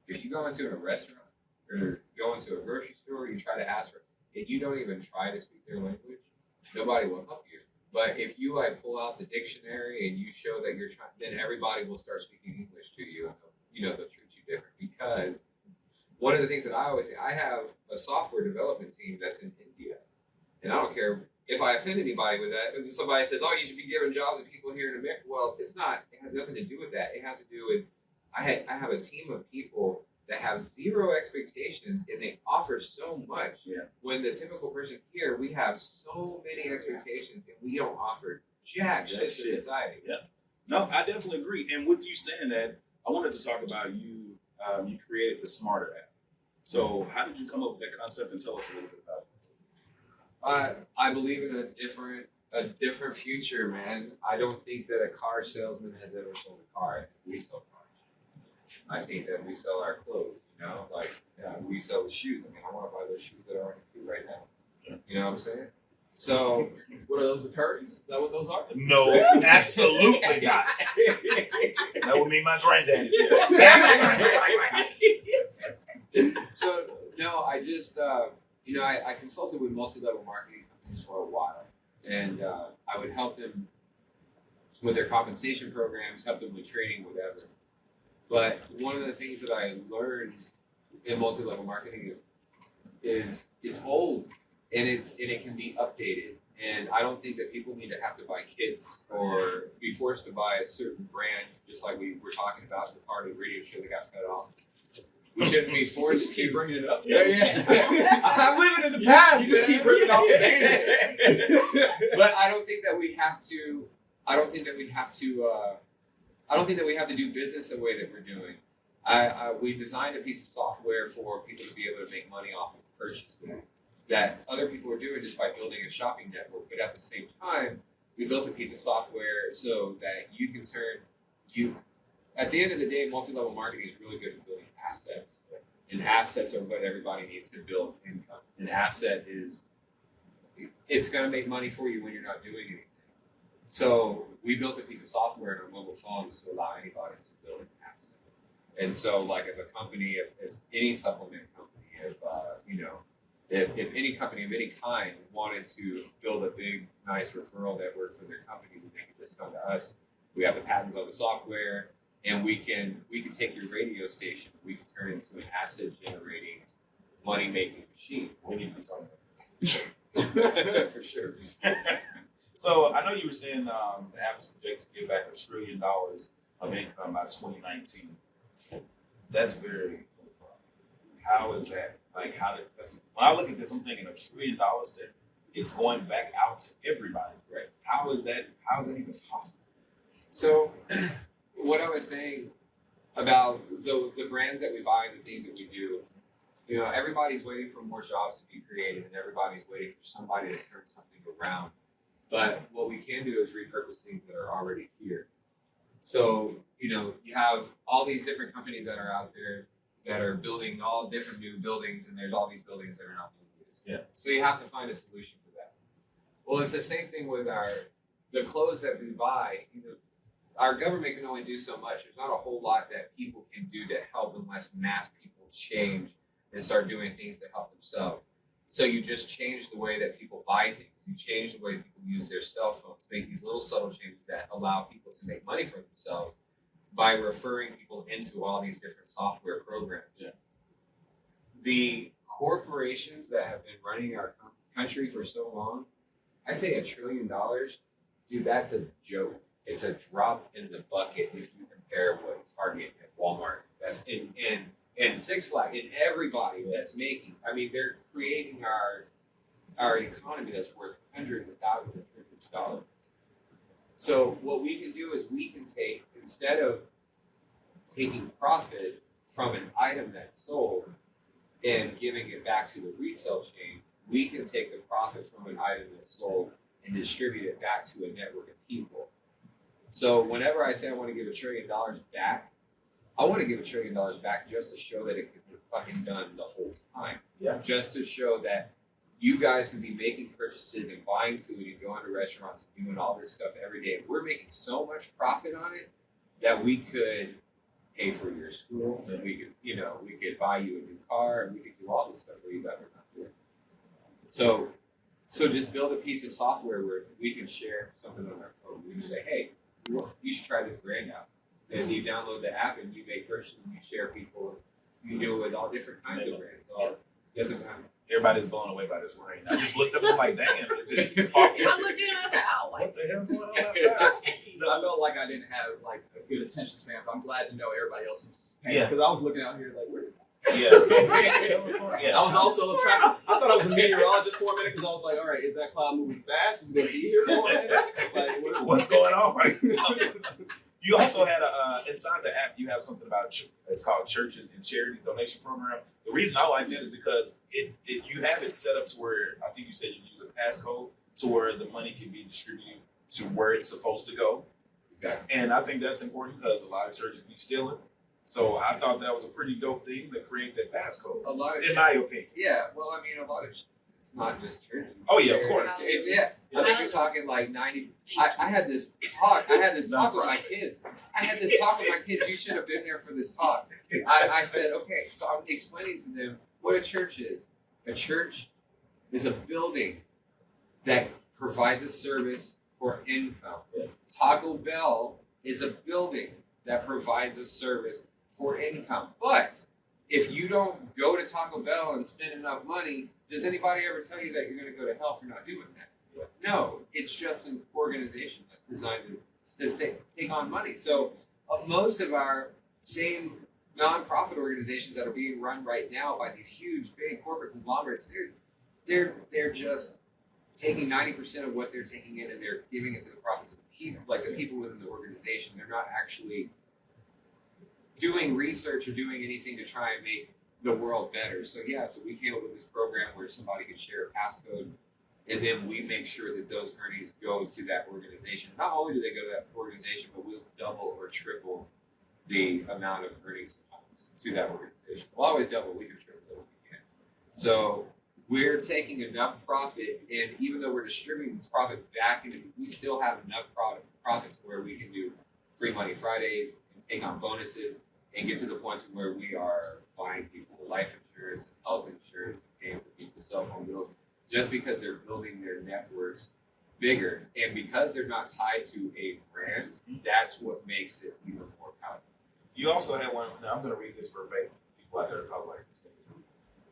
[SPEAKER 4] If you go into a restaurant or go into a grocery store, you try to ask for, and you don't even try to speak their language, nobody will help you. But if you pull out the dictionary and you show that you're trying, then everybody will start speaking English to you. They'll treat you different. Because one of the things that I always say, I have a software development team that's in India, and I don't care if I offend anybody with that. If somebody says, "Oh, you should be giving jobs to people here in America," well, it's not. It has nothing to do with that. It has to do with I have a team of people that have zero expectations, and they offer so much.
[SPEAKER 1] Yeah. When
[SPEAKER 4] the typical person here, we have so many expectations, and we don't offer jack shit to society.
[SPEAKER 1] Yeah. No, I definitely agree. And with you saying that, I wanted to talk about you. You created the Smartr app. So how did you come up with that concept, and tell us a little bit about it?
[SPEAKER 4] I believe in a different future, man. I don't think that a car salesman has ever sold a car. I think we sell cars. I think that we sell our clothes, we sell the shoes. I mean, I want to buy those shoes that are on your feet right now. Yeah. You know what I'm saying? So,
[SPEAKER 3] what are those, the curtains? Is that what those are?
[SPEAKER 1] No, absolutely not. That would mean my granddaddy.
[SPEAKER 4] So, no, I just, I consulted with multi-level marketing companies for a while, and I would help them with their compensation programs, help them with training, whatever. But one of the things that I learned in multi-level marketing is it's old, and it can be updated. And I don't think that people need to have to buy kits or be forced to buy a certain brand, just like we were talking about the part of the radio show that got cut off. We shouldn't be forced.
[SPEAKER 3] Just keep bringing it up.
[SPEAKER 4] Yeah. I'm living in the past.
[SPEAKER 3] You just keep bringing off the name.
[SPEAKER 4] But I don't think that we have to. I don't think that we have to do business the way that we're doing. We designed a piece of software for people to be able to make money off of purchases that other people are doing just by building a shopping network. But at the same time, we built a piece of software so that you can at the end of the day, multi-level marketing is really good for building assets. And assets are what everybody needs to build income. An asset it's going to make money for you when you're not doing anything. So we built a piece of software in our mobile phones to allow anybody to build an asset. And so, like, if a company, if any supplement company, if any company of any kind wanted to build a big, nice referral network for their company, they could just come to us. We have the patents on the software, and we can take your radio station, we can turn it into an asset-generating, money-making machine.
[SPEAKER 1] We need to be talking about it.
[SPEAKER 4] For sure.
[SPEAKER 1] So I know you were saying the app is projected to give back $1 trillion of income by 2019. That's very full. How is that? Like, how did, because when I look at this, I'm thinking $1 trillion that it's going back out to everybody.
[SPEAKER 4] Right.
[SPEAKER 1] How is that even possible?
[SPEAKER 4] So, what I was saying about the brands that we buy and the things that we do, you know, everybody's waiting for more jobs to be created, and everybody's waiting for somebody to turn something around. But what we can do is repurpose things that are already here. So, you know, you have all these different companies that are out there that are building all different new buildings, and there's all these buildings that are not being used.
[SPEAKER 1] Yeah.
[SPEAKER 4] So you have to find a solution for that. Well, it's the same thing with the clothes that we buy. You know, our government can only do so much. There's not a whole lot that people can do to help unless mass people change and start doing things to help themselves. So you just change the way that people buy things. You change the way people use their cell phones. Make these little subtle changes that allow people to make money for themselves by referring people into all these different software programs.
[SPEAKER 1] Yeah.
[SPEAKER 4] The corporations that have been running our country for so long, I say $1 trillion, dude, that's a joke. It's a drop in the bucket if you compare what Target and Walmart, that's and Six Flags, and everybody that's making. I mean, they're creating our economy that's worth hundreds of thousands of trillions of dollars. So what we can do is we can take, instead of taking profit from an item that's sold and giving it back to the retail chain, we can take the profit from an item that's sold and distribute it back to a network of people. So whenever I say I want to give $1 trillion back, I want to give $1 trillion back just to show that it can be fucking done the whole time.
[SPEAKER 1] Yeah.
[SPEAKER 4] Just to show that you guys can be making purchases and buying food and going to restaurants and doing all this stuff every day. We're making so much profit on it that we could pay for your school, and we could, you know, we could buy you a new car, and we could do all this stuff where you guys are not doing. So just build a piece of software where we can share something on our phone. We can say, hey, you should try this brand out. And you download the app and you make purchases and you share people. You do it with all different kinds of brands. All doesn't matter.
[SPEAKER 1] Everybody's blown away by this rain. I just looked up and I'm like, damn, is it foggy?
[SPEAKER 2] I looked at it and I said, oh,
[SPEAKER 1] What the hell going on outside?
[SPEAKER 3] I felt like I didn't have like a good attention span, but I'm glad to know everybody else is paying.
[SPEAKER 1] Yeah.
[SPEAKER 3] Because I was looking out here like, where?
[SPEAKER 1] Yeah.
[SPEAKER 3] I was also trying. I thought I was a meteorologist for a minute because I was like, all right, is that cloud moving fast? Is it going to be here for a minute? Like,
[SPEAKER 1] What's going on right now? You also had inside the app, you have something about it's called Churches and Charities Donation Program. The reason I like that is because you have it set up to where I think you said you use a passcode to where the money can be distributed to where it's supposed to go.
[SPEAKER 4] Exactly.
[SPEAKER 1] And I think that's important because a lot of churches be stealing. So I thought that was a pretty dope thing to create that passcode.
[SPEAKER 4] A lot of
[SPEAKER 1] in my opinion.
[SPEAKER 4] Yeah, well, I mean, a lot of it's not just churches.
[SPEAKER 1] Oh yeah, of course.
[SPEAKER 4] It's I think you're talking like 90. I had this talk. I had this talk with my kids. You should have been there for this talk. I said, okay, so I'm explaining to them what a church is. A church is a building that provides a service for income. Taco Bell is a building that provides a service for income. But if you don't go to Taco Bell and spend enough money, does anybody ever tell you that you're going to go to hell for not doing that? No, it's just an organization that's designed to take on money. So most of our same nonprofit organizations that are being run right now by these huge, big corporate conglomerates, they're just taking 90% of what they're taking in and they're giving it to the profits of the people, like the people within the organization. They're not actually doing research or doing anything to try and make the world better. So we came up with this program where somebody can share a passcode, and then we make sure that those earnings go to that organization. Not only do they go to that organization, but we'll double or triple the amount of earnings to that organization. We'll always double, we can triple it if we can. So we're taking enough profit, and even though we're distributing this profit back into, we still have enough profits where we can do free money Fridays and take on bonuses and get to the point where we are buying people life insurance and health insurance and paying for people's cell phone bills just because they're building their networks bigger. And because they're not tied to a brand, that's what makes it even more powerful. You
[SPEAKER 1] also had one, now I'm going to read this verbatim for people out there who probably like this thing.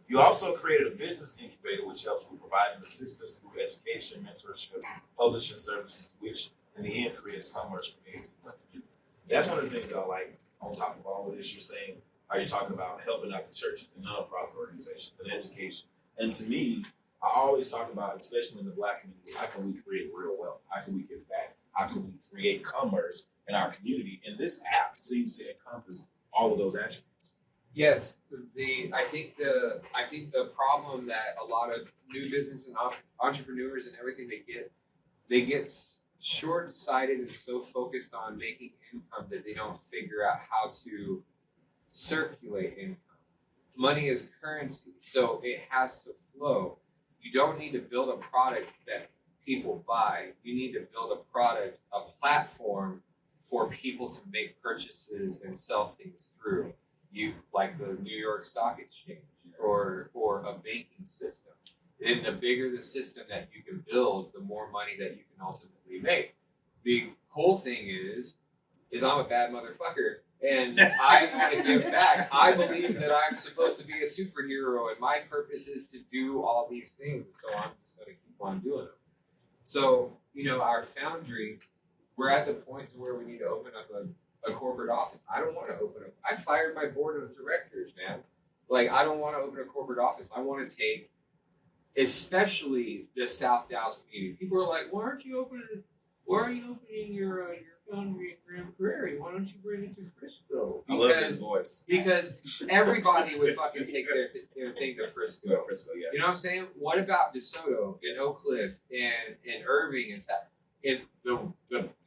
[SPEAKER 1] You also created a business incubator which helps with providing assistance through education, mentorship, publishing services, which in the end creates commerce for communities. That's one of the things though, like on top of all of this, you're saying, are you talking about helping out the churches and nonprofit organizations and education? And to me, I always talk about, especially in the Black community, how can we create real wealth? How can we give back? How can we create commerce in our community? And this app seems to encompass all of those attributes.
[SPEAKER 4] Yes, I think the problem that a lot of new business and entrepreneurs and everything they get short-sighted and so focused on making income that they don't figure out how to circulate income. Money is currency, so it has to flow. You don't need to build a product that people buy. You need to build a platform for people to make purchases and sell things through. You like the New York Stock Exchange or a banking system. And the bigger the system that you can build, the more money that you can ultimately make. The whole thing is I'm a bad motherfucker and I want to give back. I believe that I'm supposed to be a superhero and my purpose is to do all these things. So I'm just going to keep on doing them. So, our foundry, we're at the point where we need to open up a corporate office. I don't want to open up. I fired my board of directors, man. Like, I don't want to open a corporate office. I want to take, especially the South Dallas community. People are like, why are you opening your foundry in Grand Prairie? Why don't you bring it to Frisco?
[SPEAKER 1] I love his voice.
[SPEAKER 4] Because everybody would fucking take their thing to Frisco.
[SPEAKER 1] Yeah, Frisco, yeah.
[SPEAKER 4] You know what I'm saying? What about DeSoto and Oak Cliff and Irving and stuff? In the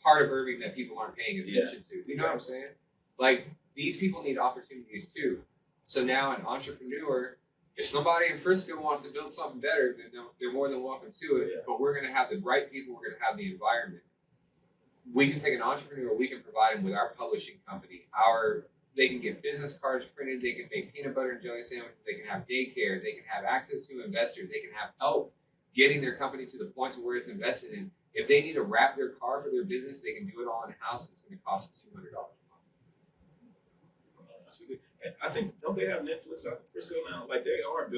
[SPEAKER 4] part of Irving that people aren't paying attention to. You know what I'm saying? Like, these people need opportunities too. So now an entrepreneur, if somebody in Frisco wants to build something better, then they're more than welcome to it. Yeah. But we're going to have the right people. We're going to have the environment. We can take an entrepreneur. We can provide them with our publishing company. They can get business cards printed. They can make peanut butter and jelly sandwiches. They can have daycare. They can have access to investors. They can have help getting their company to the point to where it's invested in. If they need to wrap their car for their business, they can do it all in house. It's going to cost them $200 a month.
[SPEAKER 1] And I think, don't they have Netflix out in Frisco now? Like, they are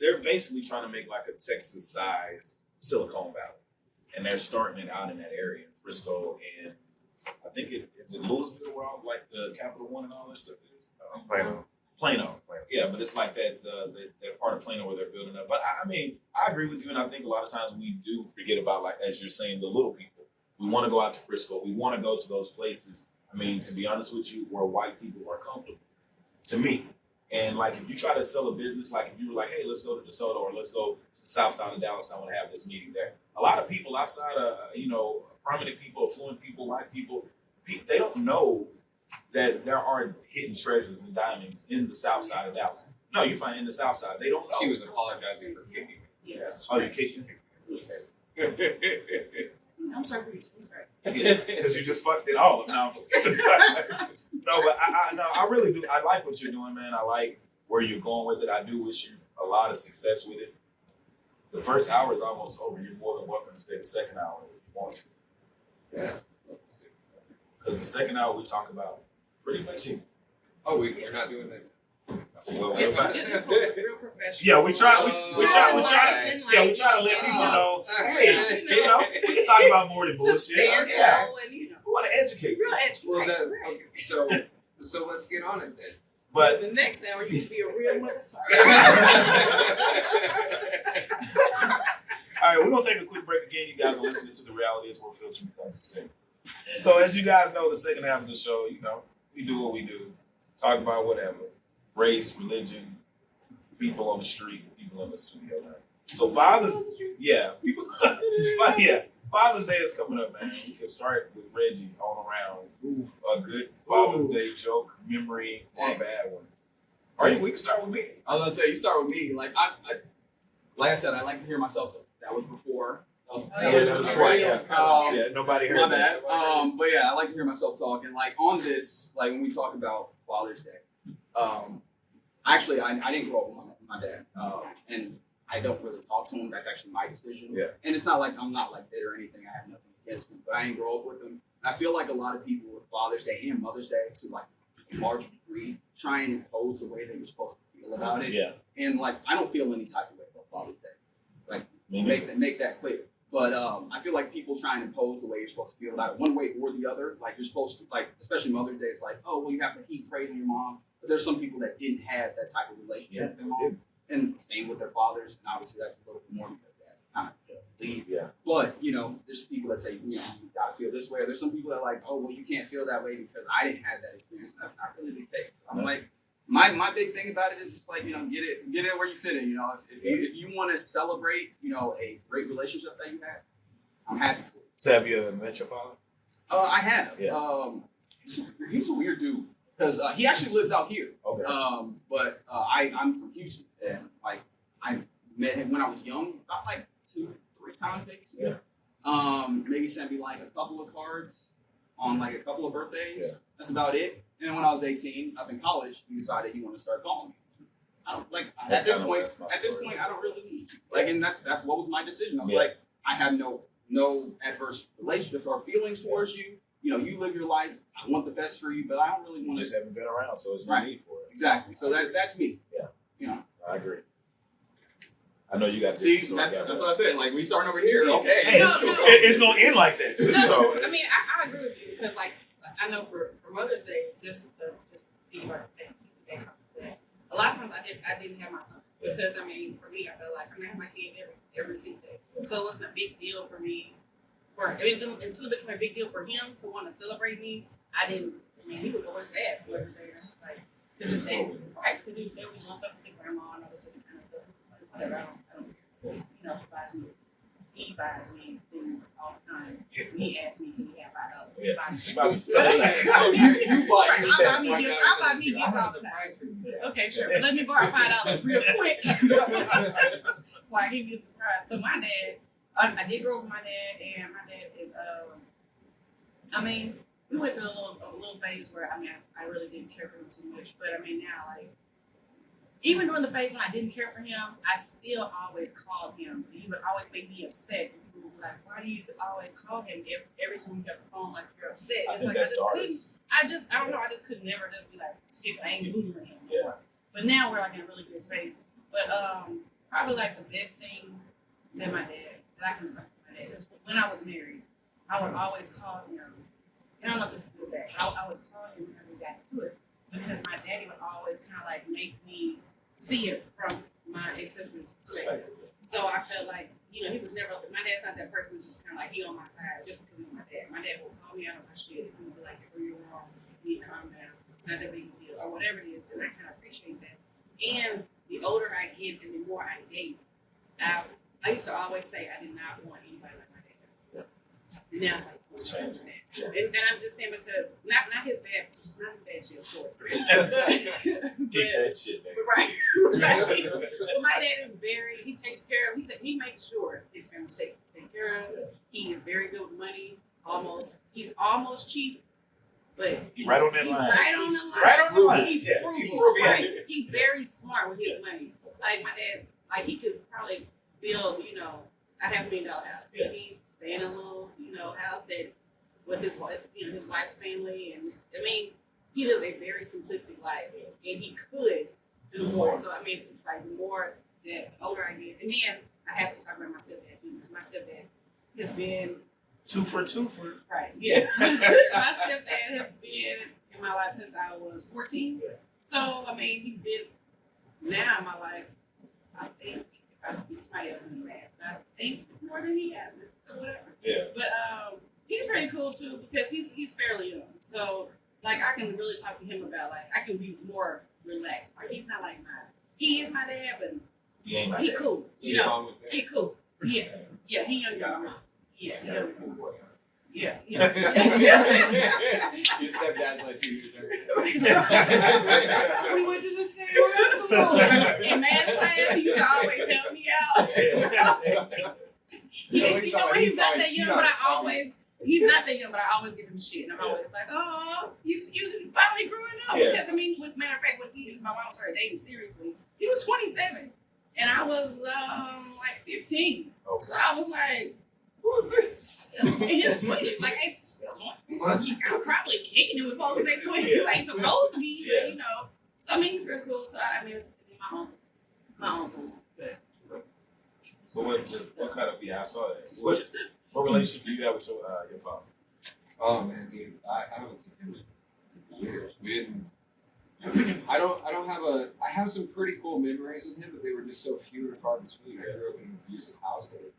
[SPEAKER 1] they're basically trying to make like a Texas-sized Silicon Valley. And they're starting it out in that area in Frisco. And I think it's in Louisville where all like the Capital One and all that stuff is. Plano. Yeah, but it's like that part of Plano where they're building up. But I mean, I agree with you, and I think a lot of times we do forget about, like, as you're saying, the little people. We want to go out to Frisco. We want to go to those places. I mean, to be honest with you, where white people are comfortable, to me. And like, if you try to sell a business, like if you were like, hey, let's go to DeSoto or let's go to the south side of Dallas, I want to have this meeting there. A lot of people outside of, prominent people, affluent people, white people, they don't know that there are hidden treasures and diamonds in the south side of Dallas. No, you find in the south side. They don't know.
[SPEAKER 4] She was apologizing for kicking me.
[SPEAKER 2] Yes.
[SPEAKER 1] Oh, you kicked me?
[SPEAKER 2] I'm sorry for you. I'm sorry.
[SPEAKER 1] Yeah, because you just fucked it off. No, but I really do. I like what you're doing, man. I like where you're going with it. I do wish you a lot of success with it. The first hour is almost over. You're more than welcome to stay the second hour if you want to.
[SPEAKER 4] Yeah.
[SPEAKER 1] Because the second hour we talk about pretty much anything.
[SPEAKER 4] Oh, we're not doing that.
[SPEAKER 1] Well,
[SPEAKER 2] It's real professional.
[SPEAKER 1] yeah, we try to let people know, hey, we can talk about more than bullshit.
[SPEAKER 2] Substantial
[SPEAKER 1] Yeah.
[SPEAKER 2] and
[SPEAKER 1] We want to educate.
[SPEAKER 2] real educated.
[SPEAKER 4] Well,
[SPEAKER 2] Right.
[SPEAKER 4] okay, so let's get on it then.
[SPEAKER 1] But
[SPEAKER 2] The next hour you should be a real motherfucker.
[SPEAKER 1] all right, we're gonna take a quick break again. You guys are listening to The Reality is Where Filter Becomes Extinct. So as you guys know, the second half of the show, we do what we do. Talk about whatever. Race, religion, people on the street, people in the studio now. So Father's Day is coming up, man. We can start with Reggie on around a good Father's Day joke, memory, or a bad one. Or we can start with me.
[SPEAKER 3] I was gonna say, you start with me. Like I said, I like to hear myself talk. That was before.
[SPEAKER 1] That was before. Yeah, nobody heard
[SPEAKER 3] my
[SPEAKER 1] that.
[SPEAKER 3] bad. But yeah, I like to hear myself talk. And like on this, like when we talk about Father's Day, actually I didn't grow up with my dad, and I don't really talk to him. That's actually my decision.
[SPEAKER 1] Yeah.
[SPEAKER 3] And it's not like I'm not like bitter or anything. I have nothing against him, but I didn't grow up with him. I feel like a lot of people with Father's Day and Mother's Day, to like a large degree, try and impose the way that you're supposed to feel about it.
[SPEAKER 1] Yeah.
[SPEAKER 3] And like I don't feel any type of way about Father's Day. Like make that clear. But I feel like people try and impose the way you're supposed to feel about it, one way or the other. Like you're supposed to, like, especially Mother's Day, it's like, oh, well, you have to heap praise on your mom. But there's some people that didn't have that type of relationship with their mom. And same with their fathers. And obviously that's a little bit more because that's kind of lead.
[SPEAKER 1] Yeah.
[SPEAKER 3] But, you know, there's people that say, you know, you gotta feel this way. Or there's some people that are like, oh, well, you can't feel that way because I didn't have that experience. And that's not really the case. I'm like, my big thing about it is just like, you know, get it where you fit in. You know, if you want to celebrate, you know, a great relationship that you have, I'm happy for you.
[SPEAKER 1] So have you ever met your father?
[SPEAKER 3] I have.
[SPEAKER 1] Yeah.
[SPEAKER 3] He was a weird dude because he actually lives out here.
[SPEAKER 1] Okay.
[SPEAKER 3] But I'm from Houston, and like I met him when I was young, about like 2-3 times maybe.
[SPEAKER 1] Yeah.
[SPEAKER 3] Maybe sent me like a couple of cards on like a couple of birthdays.
[SPEAKER 1] Yeah.
[SPEAKER 3] That's about it. And then when I was 18, up in college, he decided he wanted to start calling me. I don't like at this point. I don't really need you. Like, and that's what was my decision. I was like, I have no adverse relationships or feelings towards you. You know, you live your life. I want the best for you, but I don't really want to.
[SPEAKER 1] Just haven't been around, so it's no need for it.
[SPEAKER 3] Exactly. So that's me.
[SPEAKER 1] Yeah.
[SPEAKER 3] You know.
[SPEAKER 1] I agree. I know you got.
[SPEAKER 3] See, that's what I said. Like we starting over here. Okay.
[SPEAKER 1] Hey, it's gonna end like that. Too, so.
[SPEAKER 2] I mean, I agree with you because, like, I know for Mother's Day, just think about that. A lot of times I didn't have my son because I mean, for me, I felt like I'm gonna have my kid every single day, so it wasn't a big deal for me. Until it became a big deal for him to want to celebrate me, I didn't. I mean, he would always bad for Mother's Day, and it's just like because it's that, right? Because he was doing stuff with the grandma and all this kind of stuff. Like, whatever, I don't care. You know, he buys me things all the time. He asks me, "Can he have $5?" He buys me.
[SPEAKER 3] So you bought me
[SPEAKER 2] I buy me gifts all the time. Okay, sure. But let me borrow $5 real quick. Why give you a surprise? So my dad, I did grow up with my dad, and my dad is I mean, we went through a little phase where I mean I really didn't care for him too much, but I mean now like even during the phase when I didn't care for him, I still always called him. He would always make me upset. People would be like, "Why do you always call him every time you get the phone like you're upset?" It's like I don't know. I just could never just be like skip. I ain't moving with him anymore. But now we're like in a really good space. But probably like the best thing that I can impress my dad is when I was married, I would always call him. And I don't know if this is good or bad. I was calling him whenever we got into it because my daddy would always kind of like make me see it from my ex-husband's perspective. So I felt like, you know, he was never, my dad's not that person who's just kind of like, he on my side just because he's my dad. My dad will call me out of my shit and he would be like, you're wrong, you need to calm down, it's not that big a deal, or whatever it is, and I kind of appreciate that. And the older I get and the more I date, I used to always say I did not want anybody like my dad. And now it's like, what's changing that? And I'm just saying because not his bad shit, of course.
[SPEAKER 1] Keep that shit there.
[SPEAKER 2] Right. But my dad is he takes care of, he makes sure his family's taken care of. He is very good with money. He's almost cheap, but he's
[SPEAKER 1] right on that line.
[SPEAKER 2] Right on the line. He's frugal.
[SPEAKER 1] Right.
[SPEAKER 2] He's very smart with his money. Like my dad, like he could probably build, you know, a $500,000 house. Yeah. He's staying in a little, you know, house that was his wife, you know, his wife's family, and I mean, he lives a very simplistic life, and he could do more. So I mean, it's just like the more that older I get, and then I have to talk about my stepdad too, because my stepdad has been
[SPEAKER 1] two for
[SPEAKER 2] right. Yeah, my stepdad has been in my life since I was 14. Yeah. So I mean, he's been now in my life. I think this might have been mad. I think more than he has it, or whatever.
[SPEAKER 1] Yeah.
[SPEAKER 2] But he's pretty cool too because he's fairly young. So like I can really talk to him about like I can be more relaxed. Like he's not like he is my dad, but he cool. You know, he cool. Yeah. Yeah, he younger than me. Yeah. Yeah.
[SPEAKER 4] Your stepdad's like 2 years younger.
[SPEAKER 2] We went to the same school. In math class, he used to always help me out. You know what? He's not that young, but I always give him shit. And I'm always like, oh, you finally growing up. Yeah. Because, I mean, with matter of fact, when my mom started dating seriously, he was 27. And I was like 15. Oh. So I was like, who is this? In his 20s. Like, I'm probably kicking him with folks in their 20s. Ain't supposed to be, but you know. So, I mean, he's real cool. So, I mean, it's my uncles. But
[SPEAKER 1] So what kind of I saw that. What relationship do you have with your father?
[SPEAKER 4] Oh man, I haven't seen him in years. We didn't. I have some pretty cool memories with him, but they were just so few and far between. I grew up in an abusive household,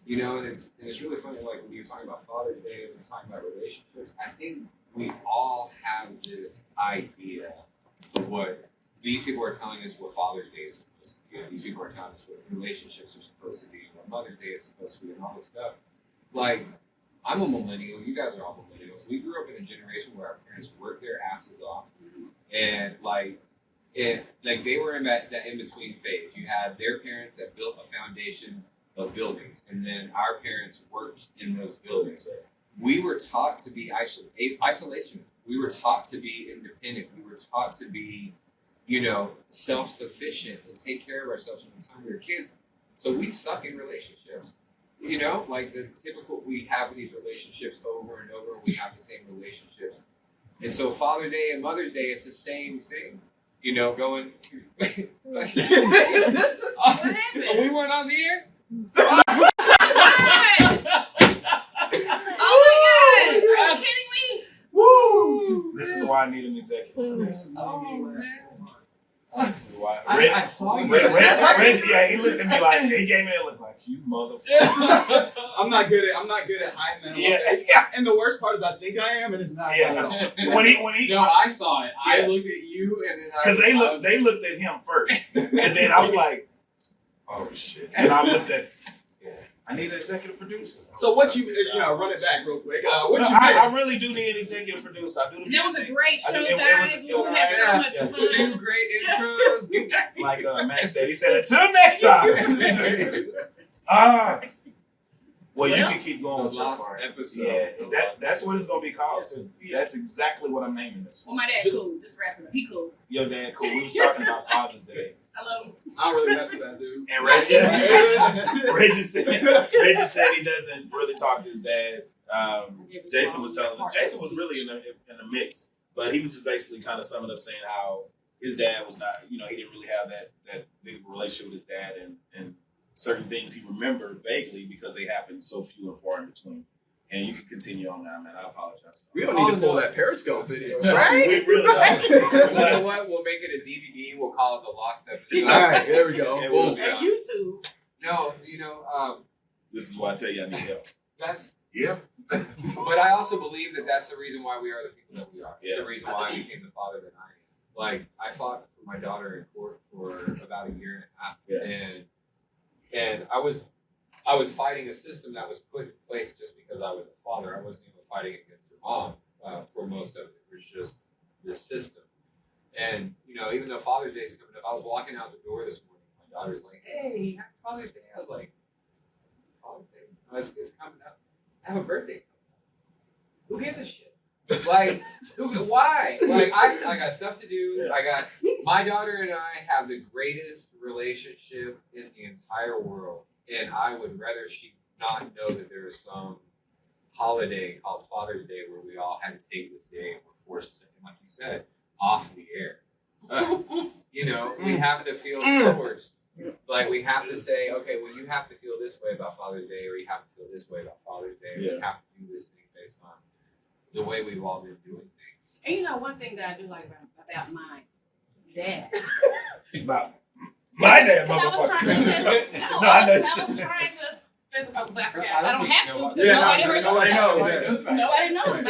[SPEAKER 4] you know, and it's really funny. Like when you're talking about Father's Day, when you're talking about relationships, I think we all have this idea of what these people are telling us what Father's Day is supposed to be. These people are telling us what relationships are supposed to be, what Mother's Day is supposed to be, and all this stuff. Like, I'm a millennial. You guys are all millennials. We grew up in a generation where our parents worked their asses off, and they were in that in between phase. You had their parents that built a foundation of buildings, and then our parents worked in those buildings. We were taught to be isolationists. We were taught to be independent. We were taught to be, you know, self-sufficient and take care of ourselves from the time we were kids. So we suck in relationships. You know, like the typical, we have these relationships over and over, and we have the same relationships. And so Father's Day and Mother's Day, it's the same thing. You know, going. What
[SPEAKER 2] happened?
[SPEAKER 4] We weren't on the air?
[SPEAKER 2] Oh my God! Are you kidding me?
[SPEAKER 1] Woo! This is why I need an executive producer.
[SPEAKER 4] Oh, man.
[SPEAKER 1] This is why.
[SPEAKER 4] I saw you.
[SPEAKER 1] Reggie, yeah, he looked at me like, he gave me a look like, you motherfucker.
[SPEAKER 3] I'm not good at hiding that.
[SPEAKER 1] Yeah.
[SPEAKER 3] And the worst part is I think I am, and it's not.
[SPEAKER 1] Yeah, no. When he,
[SPEAKER 4] No, I saw it.
[SPEAKER 1] Yeah.
[SPEAKER 4] I looked at you, and then
[SPEAKER 1] because they looked at him first, and then I was like, oh shit. And I looked at, I need an executive producer.
[SPEAKER 3] So what run it back real quick. What you
[SPEAKER 1] I
[SPEAKER 3] missed?
[SPEAKER 1] really do need an executive producer. I do.
[SPEAKER 2] That was a great show,
[SPEAKER 1] it
[SPEAKER 2] guys. We had so much
[SPEAKER 1] yeah.
[SPEAKER 2] fun.
[SPEAKER 4] 2 great intros.
[SPEAKER 1] Like Max said, he said, until next time. Well, you can keep going with your
[SPEAKER 4] Lost
[SPEAKER 1] part.
[SPEAKER 4] episode.
[SPEAKER 1] Yeah, that's what it's gonna be called too. That's exactly what I'm naming this
[SPEAKER 2] Well,
[SPEAKER 1] one.
[SPEAKER 2] my dad cool. Just wrap it up. He cool.
[SPEAKER 1] Your dad cool. We was talking about Father's Day.
[SPEAKER 2] I love him.
[SPEAKER 3] I don't really mess with that dude.
[SPEAKER 1] And Reggie said he doesn't really talk to his dad. Jason was really in the mix, but he was just basically kind of summing up saying how his dad was not, he didn't really have that big relationship with his dad, and certain things he remembered vaguely because they happened so few and far in between. And you can continue on now, man. I apologize.
[SPEAKER 3] We don't need to pull that Periscope video.
[SPEAKER 2] Right?
[SPEAKER 1] We really don't.
[SPEAKER 4] You know what? We'll make it a DVD. We'll call it the Lost Episode.
[SPEAKER 3] All right, there we go.
[SPEAKER 1] And
[SPEAKER 3] Boom.
[SPEAKER 1] we'll
[SPEAKER 2] And
[SPEAKER 1] stop.
[SPEAKER 2] YouTube.
[SPEAKER 4] No,
[SPEAKER 1] This is why I tell you I need help.
[SPEAKER 4] that's.
[SPEAKER 1] Yeah.
[SPEAKER 4] But I also believe that that's the reason why we are the people that we are. It's
[SPEAKER 1] Yeah.
[SPEAKER 4] the reason why I became the father that I am. Like, I fought for my daughter in court for about a year and a half,
[SPEAKER 1] Yeah.
[SPEAKER 4] and I was fighting a system that was put in place just because I was a father. I wasn't even fighting against the mom for most of it. It was just this system. And even though Father's Day is coming up, I was walking out the door this morning. My daughter's like, "Hey, happy Father's Day." I was like, "Father's Day? No, it's coming up. I have a birthday. Who gives a shit? Like, why? Like, I got stuff to do.
[SPEAKER 1] Yeah.
[SPEAKER 4] I got my daughter and I have the greatest relationship in the entire world, and I would rather she not know that there is some holiday called Father's Day where we all had to take this day and we're forced to say, like you said, off the air. We have to feel forced. Like, we have to say, okay, well, you have to feel this way about Father's Day, or you have to feel this way about Father's Day, or you have to do this thing based on the way we've all been doing things.
[SPEAKER 2] And one thing that I do like about my dad.
[SPEAKER 1] About my dad,
[SPEAKER 2] I was trying to
[SPEAKER 1] No, I know.
[SPEAKER 2] I was trying to specify, but I forgot. I don't have to.
[SPEAKER 3] Yeah,
[SPEAKER 2] Nobody heard
[SPEAKER 3] nobody knows.
[SPEAKER 2] Nobody knows about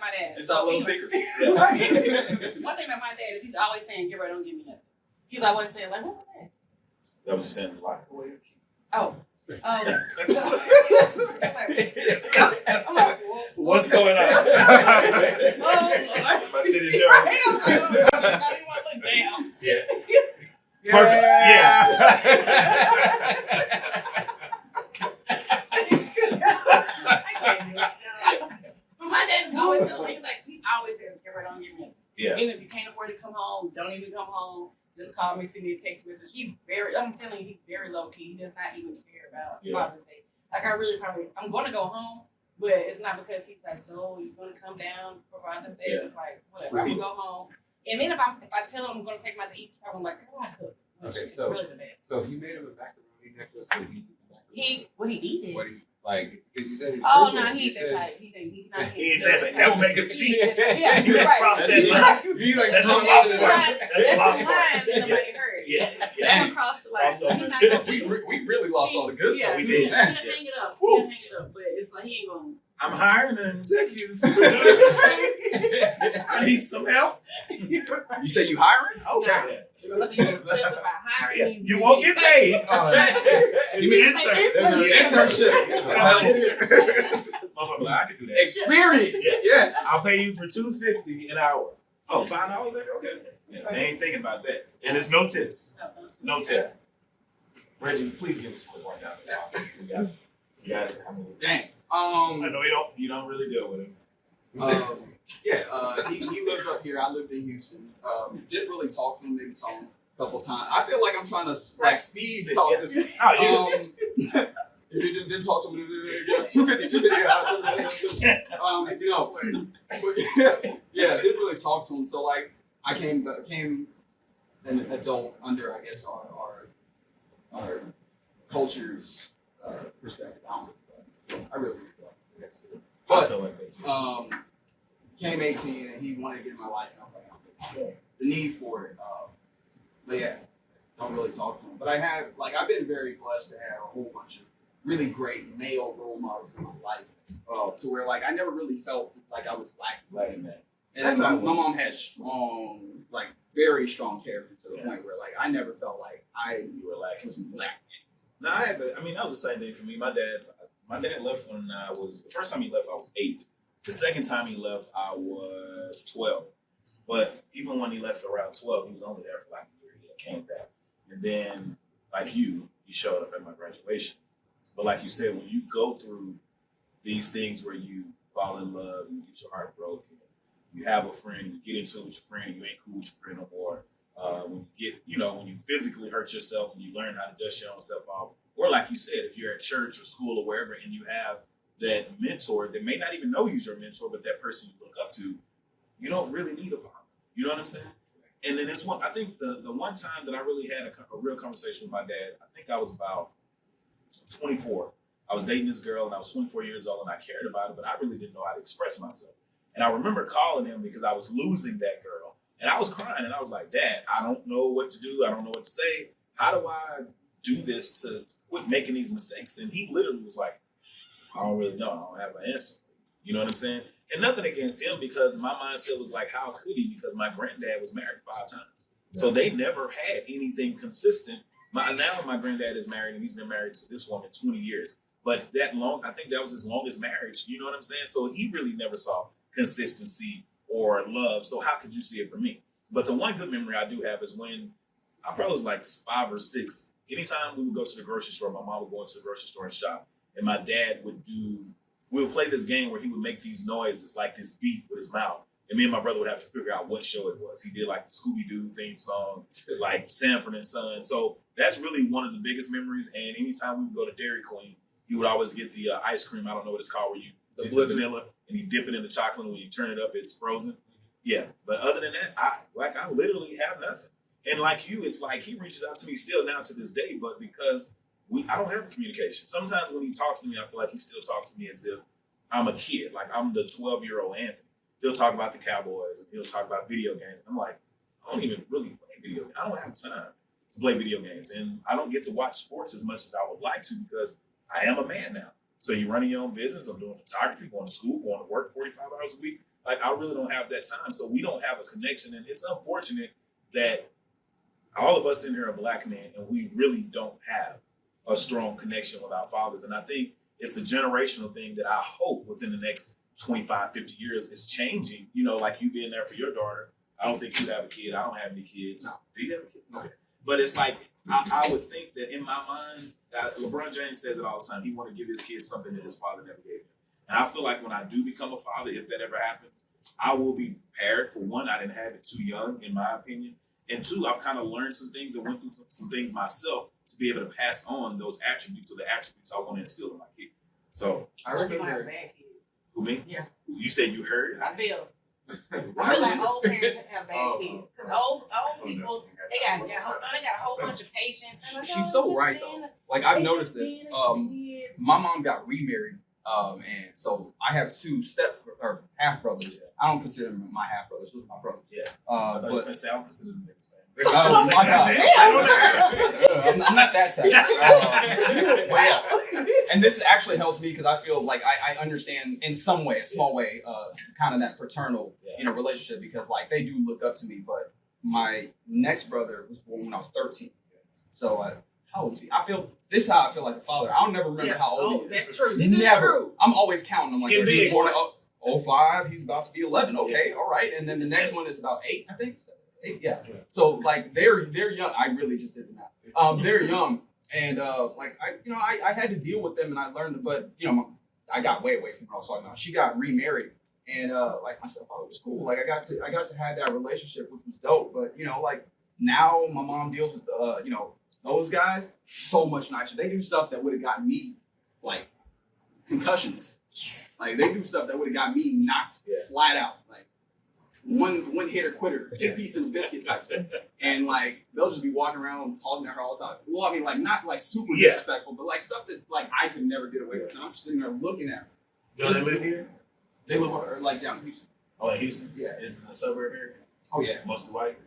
[SPEAKER 2] my dad.
[SPEAKER 3] It's our little secret.
[SPEAKER 2] One thing about my dad is he's always saying, "Give her, don't give me nothing." He's always saying, like, "What was that?"
[SPEAKER 1] That was just saying, lock away the key.
[SPEAKER 2] Oh. I'm like,
[SPEAKER 1] What's going on?
[SPEAKER 2] oh, Lord.
[SPEAKER 1] My titties show.
[SPEAKER 2] I was like, oh, I didn't want to look down.
[SPEAKER 1] Yeah. Perfect. Yeah.
[SPEAKER 2] But my dad is always telling me, he always says, "Give her, don't give me."
[SPEAKER 1] Yeah.
[SPEAKER 2] Even if you can't afford to come home, don't even come home. Just call me, send me a text message. I'm telling you, he's very low key. He does not even care about Father's Day. Like, I'm going to go home, but it's not because he's like, "So you're going to come down for Father's Day?" It's like, whatever. I'm going to go home. And then if I tell him I'm going to take him out to eat, I'm like, "Come on, cook."
[SPEAKER 4] Okay,
[SPEAKER 2] It's really the best.
[SPEAKER 4] so you made him a macaroni necklace, but he
[SPEAKER 2] What he eating?
[SPEAKER 4] what he like because you said he's
[SPEAKER 2] Oh
[SPEAKER 4] frugal.
[SPEAKER 2] no,
[SPEAKER 4] You
[SPEAKER 2] he's that
[SPEAKER 4] said-
[SPEAKER 2] type. He's not.
[SPEAKER 1] He ain't that would make him cheat.
[SPEAKER 2] Yeah,
[SPEAKER 1] You
[SPEAKER 2] you're
[SPEAKER 1] gotta
[SPEAKER 2] right.
[SPEAKER 1] cross that
[SPEAKER 2] You're
[SPEAKER 1] line.
[SPEAKER 2] right.
[SPEAKER 4] He like
[SPEAKER 1] That's
[SPEAKER 4] crossed
[SPEAKER 1] the
[SPEAKER 2] That's
[SPEAKER 1] lost
[SPEAKER 2] the
[SPEAKER 1] part.
[SPEAKER 2] line.
[SPEAKER 1] That's
[SPEAKER 2] That's
[SPEAKER 1] the
[SPEAKER 2] the
[SPEAKER 1] lost
[SPEAKER 2] line
[SPEAKER 1] part.
[SPEAKER 2] that nobody heard.
[SPEAKER 1] Yeah.
[SPEAKER 2] That one crossed the line.
[SPEAKER 1] Crossed
[SPEAKER 2] So
[SPEAKER 1] over.
[SPEAKER 2] he's not gonna
[SPEAKER 3] We really lost all the good
[SPEAKER 2] Yeah,
[SPEAKER 3] stuff.
[SPEAKER 1] we
[SPEAKER 2] he
[SPEAKER 1] did.
[SPEAKER 2] gonna hang it up. He gonna hang it up, but it's like he ain't gonna.
[SPEAKER 1] I'm hiring an executive. I need some help.
[SPEAKER 3] You say you hiring? Okay.
[SPEAKER 1] Yeah.
[SPEAKER 2] Unless you specify hiring.
[SPEAKER 1] Yeah.
[SPEAKER 2] he's
[SPEAKER 1] You
[SPEAKER 2] gonna
[SPEAKER 1] won't get paid.
[SPEAKER 3] You mean internship?
[SPEAKER 1] Motherfucker, like, I can do that.
[SPEAKER 3] Experience. Yes.
[SPEAKER 1] I'll pay you for $2.50 an hour. Oh, $5? Okay. Yeah, they ain't thinking about that. And there's no tips. No tips. Reggie, please give us a quick rundown. We got it. I mean,
[SPEAKER 3] Dang.
[SPEAKER 1] I know you don't really deal with him.
[SPEAKER 3] He lives up here. I lived in Houston. Didn't really talk to him. Maybe saw him a couple times. I feel like I'm trying to like speed talk this.
[SPEAKER 1] Oh, you just
[SPEAKER 3] Didn't talk to him. 250. Yeah, didn't really talk to him. So like, I came an adult under, I guess, our culture's perspective. I really feel like that's good.
[SPEAKER 1] I
[SPEAKER 3] But
[SPEAKER 1] feel like that too.
[SPEAKER 3] came 18 and he wanted to get in my life, and I was like, the need for it. But yeah, don't really talk to him. But I've been very blessed to have a whole bunch of really great male role models in my life, to where like I never really felt like I was lacking that. And
[SPEAKER 1] That's
[SPEAKER 3] my
[SPEAKER 1] not what
[SPEAKER 3] mom had strong, like very strong character to the point where like I never felt like you were lacking.
[SPEAKER 1] No, that was the same thing for me. My dad left when the first time he left, I was 8. The second time he left, I was 12. But even when he left around 12, he was only there for like a year. He came back. And then, like he showed up at my graduation. But like you said, when you go through these things where you fall in love, you get your heart broken, you have a friend, you get into it with your friend, and you ain't cool with your friend no more. When you physically hurt yourself and you learn how to dust your own self off, or like you said, if you're at church or school or wherever and you have that mentor that may not even know he's your mentor, but that person you look up to, you don't really need a father. You know what I'm saying? And then I think the one time that I really had a real conversation with my dad, I think I was about 24. I was dating this girl and I was 24 years old and I cared about her, but I really didn't know how to express myself. And I remember calling him because I was losing that girl. And I was crying and I was like, Dad, I don't know what to do. I don't know what to say. How do I do this to quit making these mistakes? And he literally was like, I don't really know. I don't have an answer for you. You know what I'm saying? And nothing against him because my mindset was like, how could he? Because my granddad was married 5 times. So they never had anything consistent. Now my granddad is married and he's been married to this woman 20 years. But I think that was his longest marriage. You know what I'm saying? So he really never saw consistency or love. So how could you see it from me? But the one good memory I do have is when I probably was like 5 or 6. Anytime we would go to the grocery store, my mom would go into the grocery store and shop. And my dad we would play this game where he would make these noises, like this beat with his mouth. And me and my brother would have to figure out what show it was. He did like the Scooby-Doo theme song, like Sanford and Son. So that's really one of the biggest memories. And anytime we would go to Dairy Queen, he would always get the ice cream. I don't know what it's called, where you dip the vanilla and you dip it in the chocolate. And when you turn it up, it's frozen. Yeah. But other than that, I literally have nothing. And like you, it's like he reaches out to me still now to this day, but because I don't have communication. Sometimes when he talks to me, I feel like he still talks to me as if I'm a kid, like I'm the 12-year-old Anthony. He'll talk about the Cowboys and he'll talk about video games. And I'm like, I don't even really play video games. I don't have time to play video games. And I don't get to watch sports as much as I would like to because I am a man now. So you're running your own business. I'm doing photography, going to school, going to work 45 hours a week. Like I really don't have that time. So we don't have a connection. And it's unfortunate that all of us in here are Black men and we really don't have a strong connection with our fathers. And I think it's a generational thing that I hope within the next 25, 50 years is changing. You know, like you being there for your daughter. I don't think you have a kid. I don't have any kids. No. Do you have a kid? Okay. But it's like, I would think that in my mind, LeBron James says it all the time. He want to give his kids something that his father never gave him. And I feel like when I do become a father, if that ever happens, I will be prepared. For one, I didn't have it too young, in my opinion. And 2, I've kind of learned some things and went through some things myself to be able to pass on those attributes, or the attributes I want to instill in my kid. So
[SPEAKER 4] I
[SPEAKER 2] Lucky
[SPEAKER 4] remember.
[SPEAKER 2] my bad kids.
[SPEAKER 1] Who, me?
[SPEAKER 2] Yeah.
[SPEAKER 1] You said you heard?
[SPEAKER 2] I feel.
[SPEAKER 3] Why would
[SPEAKER 5] like
[SPEAKER 3] you?
[SPEAKER 5] old parents have bad
[SPEAKER 4] Oh.
[SPEAKER 5] kids because old people they got a whole bunch of patience. And like,
[SPEAKER 3] She's
[SPEAKER 5] oh,
[SPEAKER 3] so
[SPEAKER 5] just
[SPEAKER 3] right
[SPEAKER 5] being
[SPEAKER 3] though.
[SPEAKER 5] a-
[SPEAKER 3] Like I've
[SPEAKER 5] they
[SPEAKER 3] noticed
[SPEAKER 5] just
[SPEAKER 3] this.
[SPEAKER 5] being a kid.
[SPEAKER 3] My mom got remarried, and so I have two half brothers. I don't consider them my half brothers; those are my brothers.
[SPEAKER 1] Yeah. I thought you were
[SPEAKER 3] But
[SPEAKER 1] gonna say I don't consider them niggas, man.
[SPEAKER 3] oh my God, I'm not that sad. But yeah, and this actually helps me because I feel like I understand in some way, a small way, kind of that paternal, relationship because like they do look up to me. But my next brother was born when I was 13, so how old is he? This is how I feel like a father. I don't never remember how old he is.
[SPEAKER 2] That's true. This
[SPEAKER 3] Never.
[SPEAKER 2] is true.
[SPEAKER 3] I'm always counting. I'm like,
[SPEAKER 1] Get
[SPEAKER 3] he was
[SPEAKER 1] big.
[SPEAKER 3] born in 05. He's about to be 11. Okay, all right. And then the next one is about 8, I think. 8, yeah. So like they're young. I really just did the math. They're young, and like I had to deal with them, and I learned. But I got way away from what I was talking about. She got remarried, and like my stepfather was cool. Like I got to have that relationship, which was dope. But like now my mom deals with those guys so much nicer. They do stuff that would have gotten me like concussions. Like they do stuff that would have got me knocked flat out. Like one hitter quitter, 2-piece and a biscuit type stuff. And like they'll just be walking around talking to her all the time. Well, I mean like not like super disrespectful, but like stuff that like I could never get away with. And I'm just sitting there looking at her.
[SPEAKER 1] Do they live here?
[SPEAKER 3] They live like down in Houston.
[SPEAKER 1] Oh, in Houston?
[SPEAKER 3] Yeah.
[SPEAKER 1] Is it a suburb area?
[SPEAKER 3] Oh yeah.
[SPEAKER 1] Mostly white?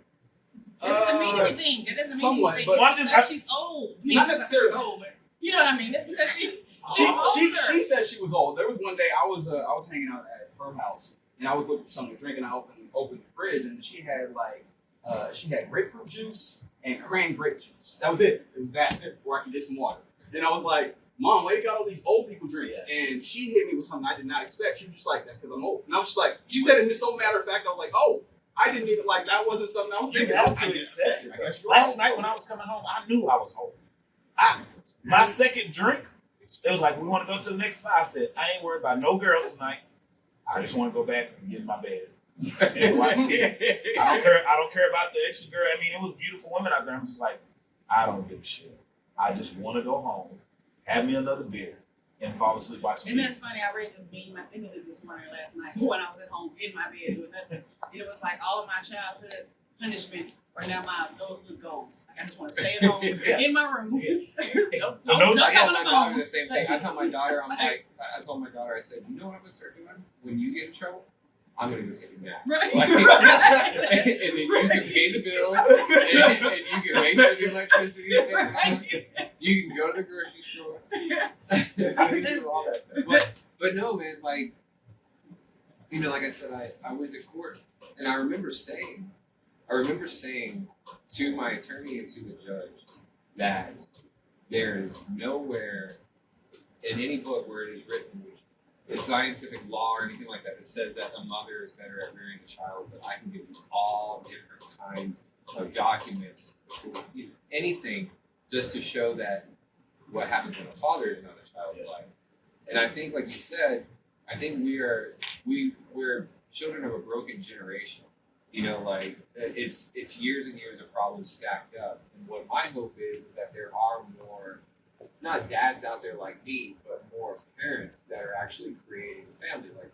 [SPEAKER 2] That doesn't mean anything. That doesn't mean
[SPEAKER 3] somewhat,
[SPEAKER 2] anything.
[SPEAKER 3] but
[SPEAKER 2] It's because she's old. I mean,
[SPEAKER 3] not necessarily
[SPEAKER 2] old, but you know what I mean. That's because she's
[SPEAKER 3] She
[SPEAKER 2] older.
[SPEAKER 3] said she was old. There was one day I was hanging out at her house and I was looking for something to drink and I opened the fridge and she had grapefruit juice and cranberry juice. That was it. It was that where I could get some water. And I was like, Mom, why you got all these old people drinks? Yeah. And she hit me with something I did not expect. She was just like, that's because I'm old. And I was just like, she said it in so matter of fact. I was like, oh, I didn't even like that wasn't something I was
[SPEAKER 1] You
[SPEAKER 3] thinking.
[SPEAKER 1] have to accept it. Last night when I was coming home, I knew I was old. My second drink, it was like, we want to go to the next spot. I said, I ain't worried about no girls tonight. I just want to go back and get in my bed and watch TV. I don't care about the extra girl. I mean, it was beautiful women out there. I'm just like, I don't give a shit. I just want to go home, have me another beer, and fall asleep watching
[SPEAKER 2] And
[SPEAKER 1] TV.
[SPEAKER 2] that's funny. I read this meme. I think it was this morning or last night when I was at home in my bed doing nothing. And it was like all of my childhood punishments are now my adulthood goals. Like I just want to stay at home in my room. Don't
[SPEAKER 4] I
[SPEAKER 2] talk
[SPEAKER 4] tell
[SPEAKER 2] on
[SPEAKER 4] my
[SPEAKER 2] the
[SPEAKER 4] daughter
[SPEAKER 2] phone.
[SPEAKER 4] the same thing. I tell my daughter, I told my daughter, I said, you know what I'm gonna start doing? When you get in trouble, I'm gonna go take a nap.
[SPEAKER 2] Right.
[SPEAKER 4] Like, and then you can pay the bills, and you can make sure the electricity is paid. You can go to the grocery store. You can do all that stuff. But no, man, like like I said, I went to court, and I remember saying to my attorney and to the judge that there is nowhere in any book where it is written in scientific law or anything like that that says that a mother is better at rearing a child, but I can give you all different kinds of documents, anything, just to show that what happens when a father is in another child's life. And I think, like you said, I think we're children of a broken generation. Like it's years and years of problems stacked up. And what my hope is that there are more, not dads out there like me, but more parents that are actually creating a family. Like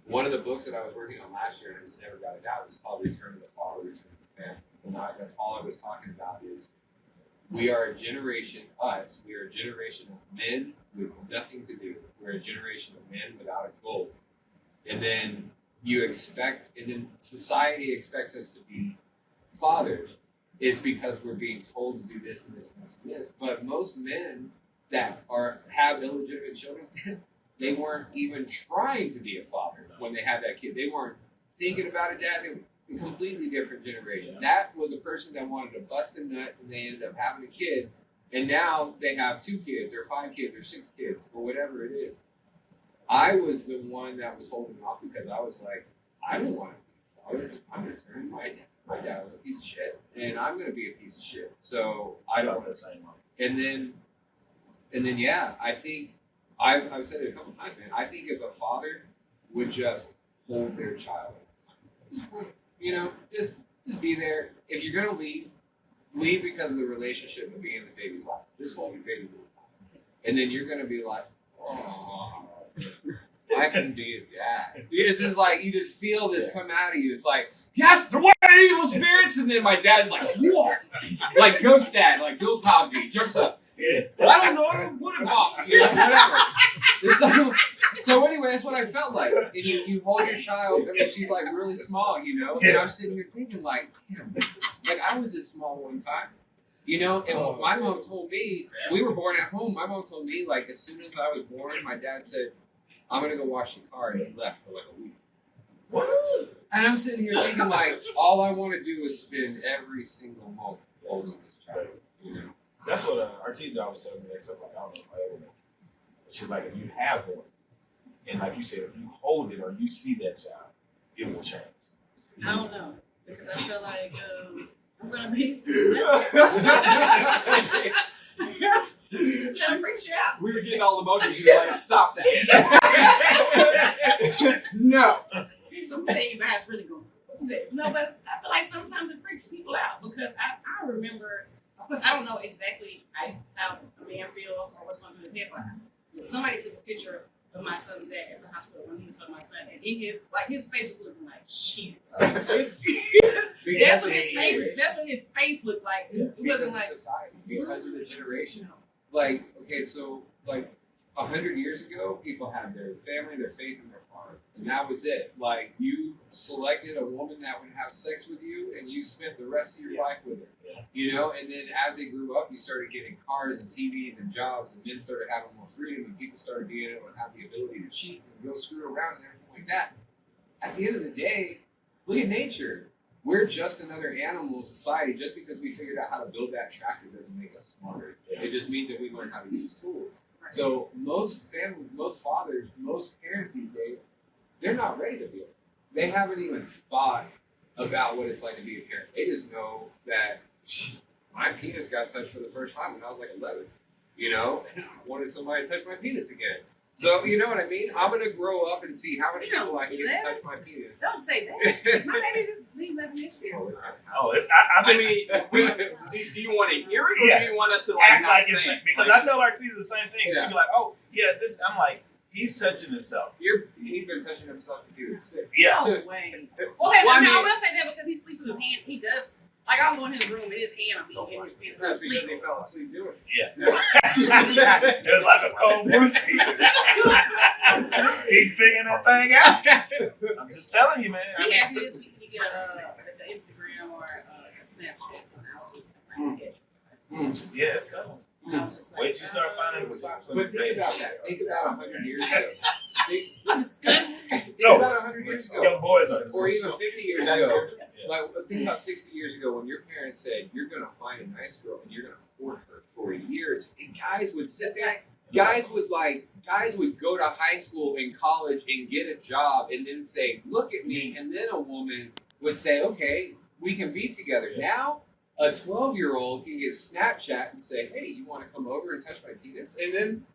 [SPEAKER 4] one of the books that I was working on last year and it's never got it out was called Return to the Father, Return to the Family. And that's all I was talking about is we are a generation of men with nothing to do. We're a generation of men without a goal. And then society expects us to be fathers. It's because we're being told to do this and this and this and this. But most men that have illegitimate children, they weren't even trying to be a father when they had that kid. They weren't thinking about a dad. They were a completely different generation. That was a person that wanted to bust a nut and they ended up having a kid. And now they have 2 kids or 5 kids or 6 kids or whatever it is. I was the one that was holding off because I was like, I don't want to be a father. I'm going to turn my dad. My dad was a piece of shit, and I'm going to be a piece of shit. So I don't.
[SPEAKER 1] The same way.
[SPEAKER 4] And then, yeah, I think I've said it a couple times, man. I think if a father would just hold their child, just be there. If you're going to leave because of the relationship of being in the baby's life. Just hold your baby. And then you're going to be like, oh. I can be a dad. It's just like, you just feel this come out of you. It's like, yes, there were evil spirits. And then my dad's like, what? Like Ghost Dad, like Bill Cosby, jumps up. I don't know, what about, whatever. So anyway, that's what I felt like. And you hold your child, I mean, she's like really small, and I'm sitting here thinking like, damn, like I was this small one time. And what my mom told me, we were born at home. My mom told me, like, as soon as I was born, my dad said, I'm going to go wash the car. And he left for like a week.
[SPEAKER 1] What?
[SPEAKER 4] And I'm sitting here thinking, like, all I want to do is spend every single moment holding this child,
[SPEAKER 1] That's what our teacher always tells me, except like, I don't know if I ever know. But she's like, if you have one, and like you said, if you hold it or you see that child, it will change.
[SPEAKER 2] I don't know, because I feel like I'm gonna be.
[SPEAKER 3] We were getting all emotions. You were like, stop that. No.
[SPEAKER 2] So I'm telling you guys really going. No, but I feel like sometimes it freaks people out because I remember, of course, I don't know exactly how a man feels or what's going through his head, but somebody took a picture of my son's dad at the hospital when he was hugging my son, and in his face was looking like shit. So that's what his face looked like. It wasn't like
[SPEAKER 4] society, because of the generation. Like, okay, so like 100 years ago, people had their family, their faith, and their farm, and that was it. Like, you selected a woman that would have sex with you, and you spent the rest of your life with her. And then as they grew up, you started getting cars and TVs and jobs, and men started having more freedom, and people started being able to have the ability to cheat and go screw around and everything like that. At the end of the day, look at nature. We're just another animal society. Just because we figured out how to build that tractor doesn't make us smarter. It just means that we learn how to use tools. So most families, most fathers, most parents these days, they're not ready to build. They haven't even thought about what it's like to be a parent. They just know that my penis got touched for the first time when I was like 11, and I wanted somebody to touch my penis again. So, you know what I mean? I'm going to grow up and see how many people I can get to touch my penis.
[SPEAKER 2] Don't say that. My baby's 11 years old.
[SPEAKER 1] I mean,
[SPEAKER 3] do you want to hear it, or do you want us to
[SPEAKER 1] act
[SPEAKER 3] not
[SPEAKER 1] like
[SPEAKER 3] say
[SPEAKER 1] it's
[SPEAKER 3] it?
[SPEAKER 1] because I tell our teacher the same thing.
[SPEAKER 4] Yeah.
[SPEAKER 1] She'd be like, "Oh, yeah, this." I'm like, "He's touching himself."
[SPEAKER 4] He's been touching himself since he was 6.
[SPEAKER 1] Yeah.
[SPEAKER 2] No way. Okay,
[SPEAKER 3] Well,
[SPEAKER 2] I
[SPEAKER 3] I mean-
[SPEAKER 2] will say that because he sleeps with his hand. He does. Like, I'll go in his room and his hand will be in his pants.
[SPEAKER 4] That's because he fell asleep doing it.
[SPEAKER 1] Yeah. It was like a cold brewski. He figuring that thing out. I'm just telling you, man.
[SPEAKER 2] He asked me this week, can he get the Instagram or a Snapchat? And I was just like,
[SPEAKER 1] Yeah, it's coming.
[SPEAKER 2] I was just like,
[SPEAKER 1] Wait till you start finding the socks on
[SPEAKER 4] But
[SPEAKER 1] your
[SPEAKER 4] think
[SPEAKER 1] face.
[SPEAKER 4] about that. Think about 100 years ago.
[SPEAKER 2] disgusting.
[SPEAKER 4] Think
[SPEAKER 1] No.
[SPEAKER 4] about 100 years ago.
[SPEAKER 1] Young boys are.
[SPEAKER 4] Or even 50 years
[SPEAKER 1] Yeah.
[SPEAKER 4] ago.
[SPEAKER 1] Yeah.
[SPEAKER 4] Like, think about 60 years ago when your parents said, you're going to find a nice girl and you're going to court her for years. And guys would sit there. Guys would go to high school and college and get a job and then say, look at me. And then a woman would say, okay, we can be together.
[SPEAKER 1] Yeah.
[SPEAKER 4] Now, a 12-year-old can get Snapchat and say, hey, you want to come over and touch my penis? And then,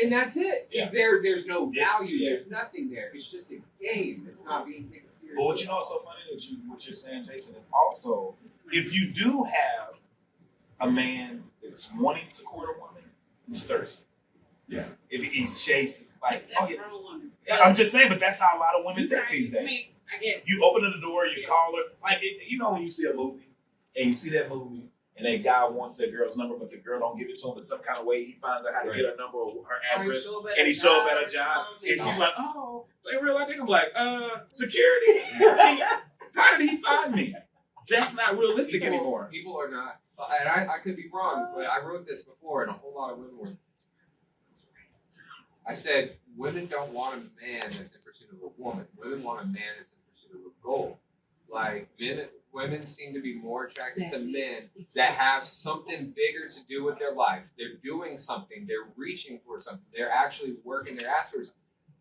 [SPEAKER 4] and that's it.
[SPEAKER 1] Yeah.
[SPEAKER 4] There's no value.
[SPEAKER 1] Yeah.
[SPEAKER 4] There's nothing there. It's just a game. It's not being taken seriously.
[SPEAKER 1] But what you know is so funny that what you're saying, Jason, is also if you do have a man that's wanting to court a woman, he's thirsty.
[SPEAKER 3] Yeah.
[SPEAKER 1] If he's chasing, like,
[SPEAKER 2] That's
[SPEAKER 1] oh yeah.
[SPEAKER 2] the wrong woman.
[SPEAKER 1] Yeah, I'm just saying, but that's how a lot of women
[SPEAKER 2] You
[SPEAKER 1] think
[SPEAKER 2] right.
[SPEAKER 1] these
[SPEAKER 2] I
[SPEAKER 1] days.
[SPEAKER 2] mean, I guess.
[SPEAKER 1] You open the door, you
[SPEAKER 2] Yeah.
[SPEAKER 1] call her, like when you see a movie and you see that movie and that guy wants that girl's number, but the girl don't give it to him, but some kind of way he finds out how to get her number or her address, and he show up at a job, and she's like, "Oh, in real life, I'm like, security. How did he find me? That's not realistic anymore."
[SPEAKER 4] People are not, and I could be wrong, but I wrote this before, and a whole lot of women were. I said, women don't want a man that's in pursuit of a woman. Women want a man that's in pursuit of a goal. Like, women seem to be more attracted to men that have something bigger to do with their life. They're doing something. They're reaching for something. They're actually working their ass for something.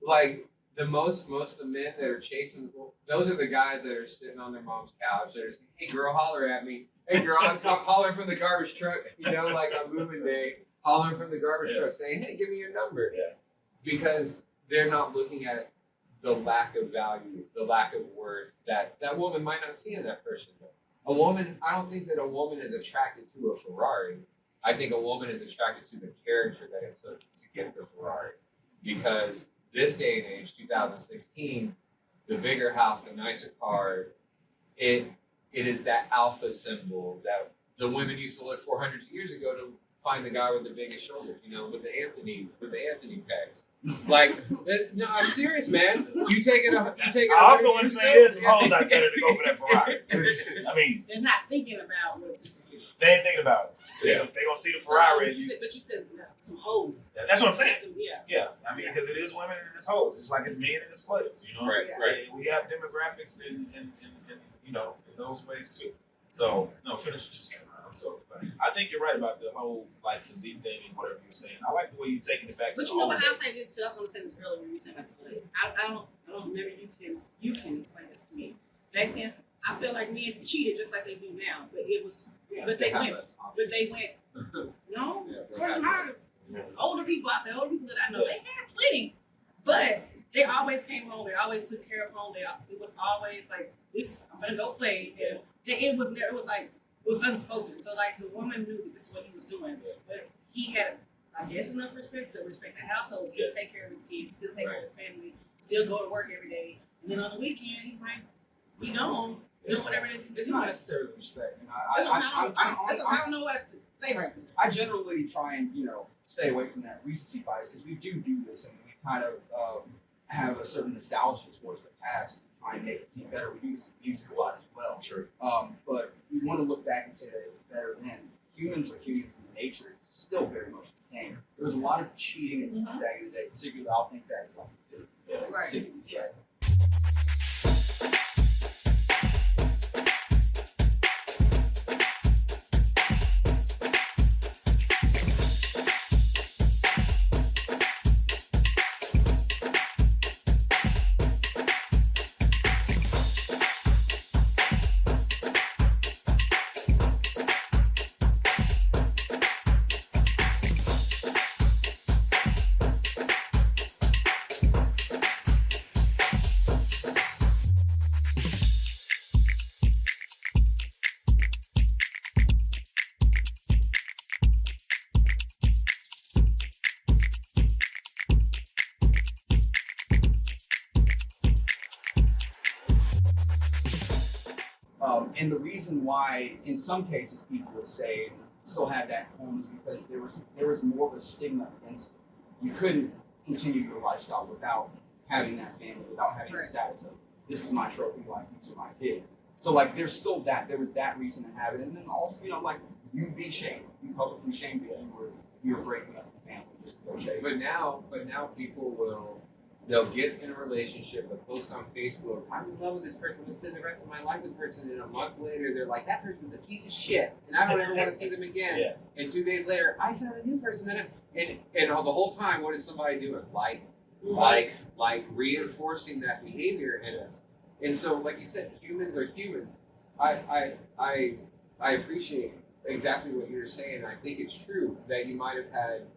[SPEAKER 4] Like, most of the men that are chasing, those are the guys that are sitting on their mom's couch. They're just, hey, girl, holler at me. Hey, girl, I'm hollering from the garbage truck, like on moving day, hollering from the garbage truck saying, hey, give me your number.
[SPEAKER 1] Yeah.
[SPEAKER 4] Because they're not looking at the lack of value, the lack of worth that woman might not see in that person. I don't think that a woman is attracted to a Ferrari. I think a woman is attracted to the character that it took to get the Ferrari. Because this day and age, 2016, the bigger house, the nicer car, it is that alpha symbol that the women used to look for hundreds of years ago to find the guy with the biggest shoulders, with the Anthony pecs. Like, no, I'm serious, man. You take it.
[SPEAKER 1] I also want to say this: hoes out there to go for that Ferrari. I mean,
[SPEAKER 2] they're not thinking about what to do.
[SPEAKER 1] They ain't thinking about it. They gonna see the Ferrari.
[SPEAKER 2] So but you said some hoes.
[SPEAKER 1] That's what I'm saying.
[SPEAKER 2] Yeah.
[SPEAKER 1] I mean, because it is women and it's hoes. It's like it's men and it's players.
[SPEAKER 4] Right.
[SPEAKER 1] We have demographics in those ways too. So finish what you said. So I think you're right about the whole like physique thing and whatever you're saying. I like the way you're taking it back.
[SPEAKER 2] But
[SPEAKER 1] to
[SPEAKER 2] you know what?
[SPEAKER 1] old
[SPEAKER 2] I'll say
[SPEAKER 1] days.
[SPEAKER 2] this too. I was going to say this earlier when you said about the ladies. I don't. Maybe you can explain this to me. Back then, I feel like men cheated just like they do now, but it was. But they went. No. Older people, I say older people that I know, they had plenty, but they always came home. They always took care of home. It was always like this. I'm gonna go play. And it was never. It was like. It was unspoken. So, like, the woman knew that this is what he was doing. But he had, I guess, enough respect to respect the household, still take care of his kids, still take care of his family, still go to work every day. And then on the weekend, he might be gone, doing whatever it is he's
[SPEAKER 3] It's
[SPEAKER 2] doing.
[SPEAKER 3] not necessarily respect. And
[SPEAKER 2] I don't know what to say right now.
[SPEAKER 3] I generally try and stay away from that recency bias because we do this and we kind of have a certain nostalgia towards the past and try and make it seem better. We do this in music a lot as well.
[SPEAKER 1] True.
[SPEAKER 3] But we want to look back and say that it was better then. Humans are humans in nature. It's still very much the same. There was a lot of cheating in the day to day, particularly I'll think back to like the 50s,
[SPEAKER 2] Right.
[SPEAKER 3] 60s, right? And the reason why, in some cases, people would stay and still have that home is because there was more of a stigma against it. You couldn't continue your lifestyle without having that family, without having the status of this is my trophy wife, these are my kids. So like, there's still that. There was that reason to have it, and then also like you'd be shamed, you publicly shamed if you were breaking up the family just to go chase.
[SPEAKER 4] But now people they'll get in a relationship, they'll post on Facebook, I'm in love with this person, let's spend the rest of my life with the person, and a month later they're like, that person's a piece of shit, and I don't ever want to see them again. Yeah. And 2 days later, I found a new person and the whole time, what is somebody doing? Like reinforcing that behavior in us. And so, like you said, humans are humans. I appreciate exactly what you're saying. I think it's true that you might have had.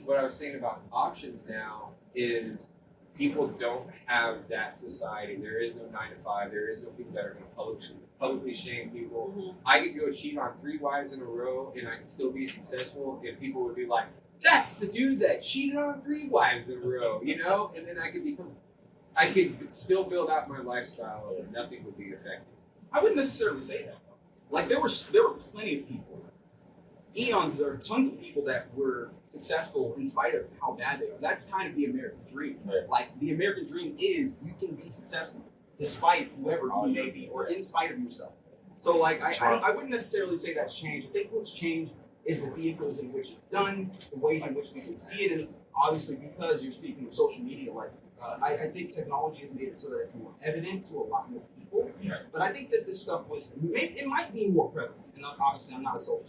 [SPEAKER 4] What I was saying about options now is people don't have that society. There is no 9 to 5. There is no people that are going to publicly shame people. Mm-hmm. I could go cheat on 3 wives in a row and I could still be successful, and people would be like, that's the dude that cheated on 3 wives in a row, And then I could still build out my lifestyle and nothing would be affected.
[SPEAKER 3] I wouldn't necessarily say that. Like there were plenty of people. Eons, there are tons of people that were successful in spite of how bad they are. That's kind of the American dream. Right. Like the American dream is you can be successful despite whoever you may be, or in spite of yourself. So like I wouldn't necessarily say that's changed. I think what's changed is the vehicles in which it's done, the ways in which we can see it, and obviously because you're speaking of social media, like I think technology has made it so that it's more evident to a lot more people. Right. But I think that this stuff it might be more prevalent. And obviously I'm not a social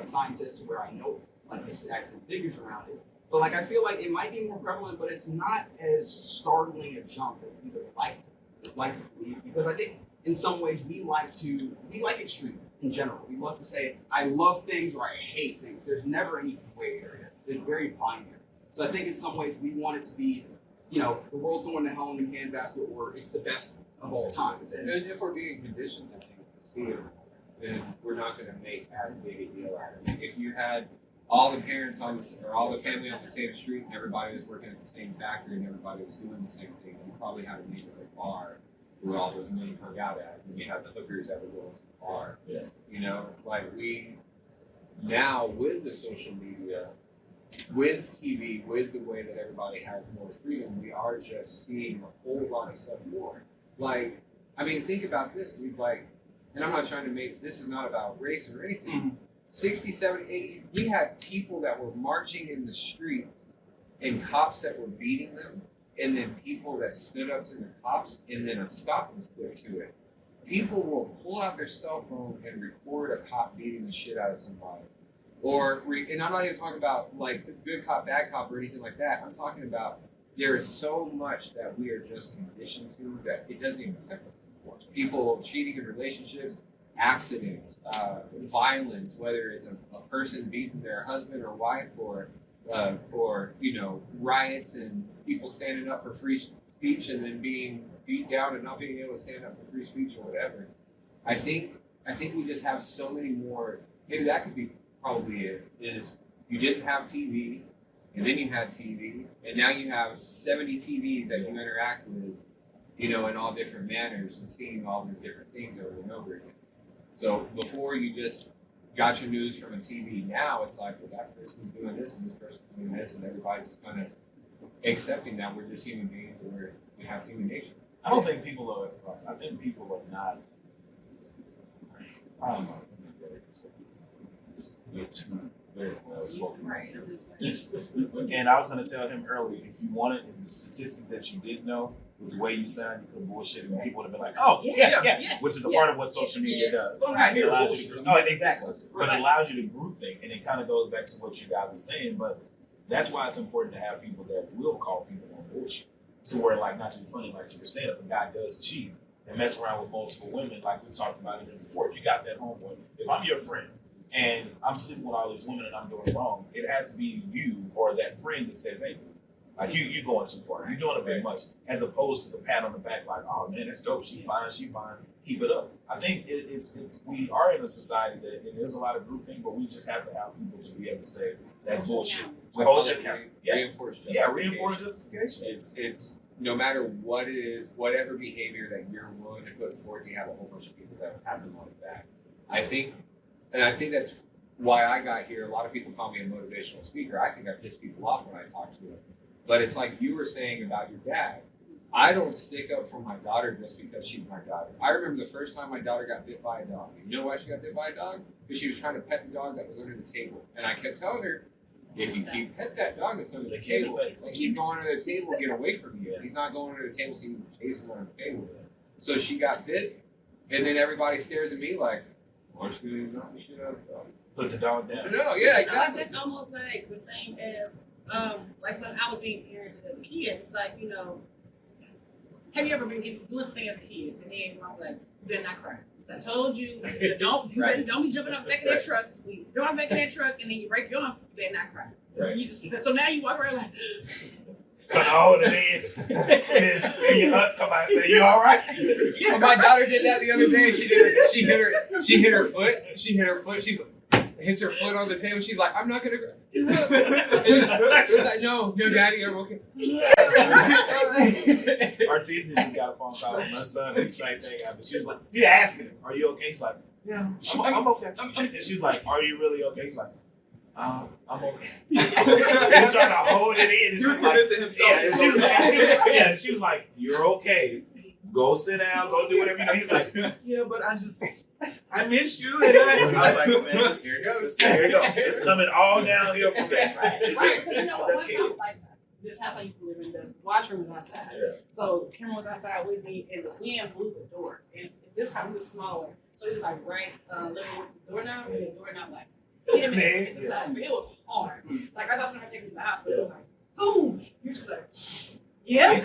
[SPEAKER 3] scientist to where I know like the stats and figures around it. But like I feel like it might be more prevalent, but it's not as startling a jump as we would like to believe. Because I think in some ways we like extremes in general. We love to say I love things or I hate things. There's never any gray area. It's very binary. So I think in some ways we want it to be, the world's going to hell in a handbasket, or it's the best of all time.
[SPEAKER 4] And if we're being conditioned to things to see it, then we're not going to make as big a deal out of it. If you had all the parents or all the family on the same street, and everybody was working at the same factory, and everybody was doing the same thing. You probably had a neighborhood bar where all those men hung out at, and you had the hookers that would go to the bar.
[SPEAKER 1] Yeah.
[SPEAKER 4] You know, like we now with the social media, with TV, with the way that everybody has more freedom, we are just seeing a whole lot of stuff more. Like, I mean, think about this, dude. Like, and I'm not trying to make this is not about race or anything.
[SPEAKER 3] Mm-hmm.
[SPEAKER 4] 60, 70, 80, we had people that were marching in the streets and cops that were beating them, and then people that stood up to the cops, and then a stop was put to it. People will pull out their cell phone and record a cop beating the shit out of somebody. And I'm not even talking about like the good cop, bad cop, or anything like that. I'm talking about there is so much that we are just conditioned to that it doesn't even affect us anymore. People cheating in relationships, accidents, violence, whether it's a person beating their husband or wife, or you know, riots and people standing up for free speech and then being beat down and not being able to stand up for free speech or whatever. I think we just have so many more. Maybe that could be probably it. Is you didn't have TV, and then you had TV, and now you have 70 TVs that you interact with, you know, in all different manners and seeing all these different things over and over again. So before you just got your news from a TV, now it's like, well, that person's doing this and this person's doing this, and everybody's just kind of accepting that we're just human beings and we have human nature.
[SPEAKER 1] I don't think people are. I think people are not. I don't know. You're too very well spoken.
[SPEAKER 2] Right. I'm just like,
[SPEAKER 1] And I was going to tell him earlier, if you wanted the statistic that you didn't know, with the way you sound, you could bullshit, and people would have been like, "Oh, yeah," which is a part of what social media does.
[SPEAKER 3] Right.
[SPEAKER 1] It allows you to, no, exactly. But it allows you to group think, and it kind of goes back to what you guys are saying. But that's why it's important to have people that will call people on bullshit, to where, like, not to be funny, like you were saying, if a guy does cheat and mess around with multiple women, like we talked about it before, if you got that homeboy, if I'm your friend and I'm sleeping with all these women and I'm doing wrong, it has to be you or that friend that says, "Hey, like you going too far. You're doing a bit much," as opposed to the pat on the back, like, "Oh man, that's dope. She fine. Keep it up." I think it's we are in a society that and there's a lot of groupthink, but we just have to have people to be able to say that's bullshit. Hold your account.
[SPEAKER 4] Reinforce justification.
[SPEAKER 1] Reinforce justification.
[SPEAKER 4] It's no matter what it is, whatever behavior that you're willing to put forth, you have a whole bunch of people that have them on the back. I think that's why I got here. A lot of people call me a motivational speaker. I think I piss people off when I talk to them. But it's like you were saying about your dad. I don't stick up for my daughter just because she's my daughter. I remember the first time my daughter got bit by a dog. You know why she got bit by a dog? Because she was trying to pet the dog that was under the table. And I kept telling her, if you keep pet that dog that's under the table, like he's going under the table, get away from you. He's not going under the table, so you can chase him under the table. So she got bit, and then everybody stares at me like, "What's going on?"
[SPEAKER 1] Put the dog down.
[SPEAKER 4] No, yeah, exactly.
[SPEAKER 2] That's almost like the same as like when I was being parented as a kid. It's like, you know, have you ever been doing something as a kid and then your mom like, "You better not cry." So I told you, don't be jumping up back in that truck. You jump back in that truck and then you break your arm. You better not cry.
[SPEAKER 1] Right.
[SPEAKER 2] You just, so now you walk around like.
[SPEAKER 1] Trying to hold it in. And your aunt come out and say, "You all right?"
[SPEAKER 4] Well, my daughter did that the other day. She hit her foot. She hits her foot on the table. She's like, "I'm not gonna cry." She's like, no, daddy, I'm okay.
[SPEAKER 1] Artesia just got a phone call with my son and the same thing happened. She was like, she's asking him, "Are you okay?" He's like, "Yeah, I'm okay." And she's like, "Are you really okay?" He's like, "I'm okay." He's trying to hold it in.
[SPEAKER 3] He was convincing himself.
[SPEAKER 1] Yeah, and she was like, "You're okay. Go sit down. Go do whatever you know." He's like, "Yeah, but I miss you." And I was like, "Man, here it goes. It's coming all downhill from there." It's just,
[SPEAKER 2] You know what?
[SPEAKER 1] that's
[SPEAKER 2] One time,
[SPEAKER 1] kids.
[SPEAKER 2] like this house I used to live in, the washroom was outside.
[SPEAKER 1] Yeah.
[SPEAKER 2] So Cameron was outside with me, and the wind blew the door. And this time he was smaller, so he was like right level with the doorknob, and the doorknob like hit him in the side. But it was hard. Like I thought someone had taken him to the hospital. It was like boom. He was just like, "Yeah."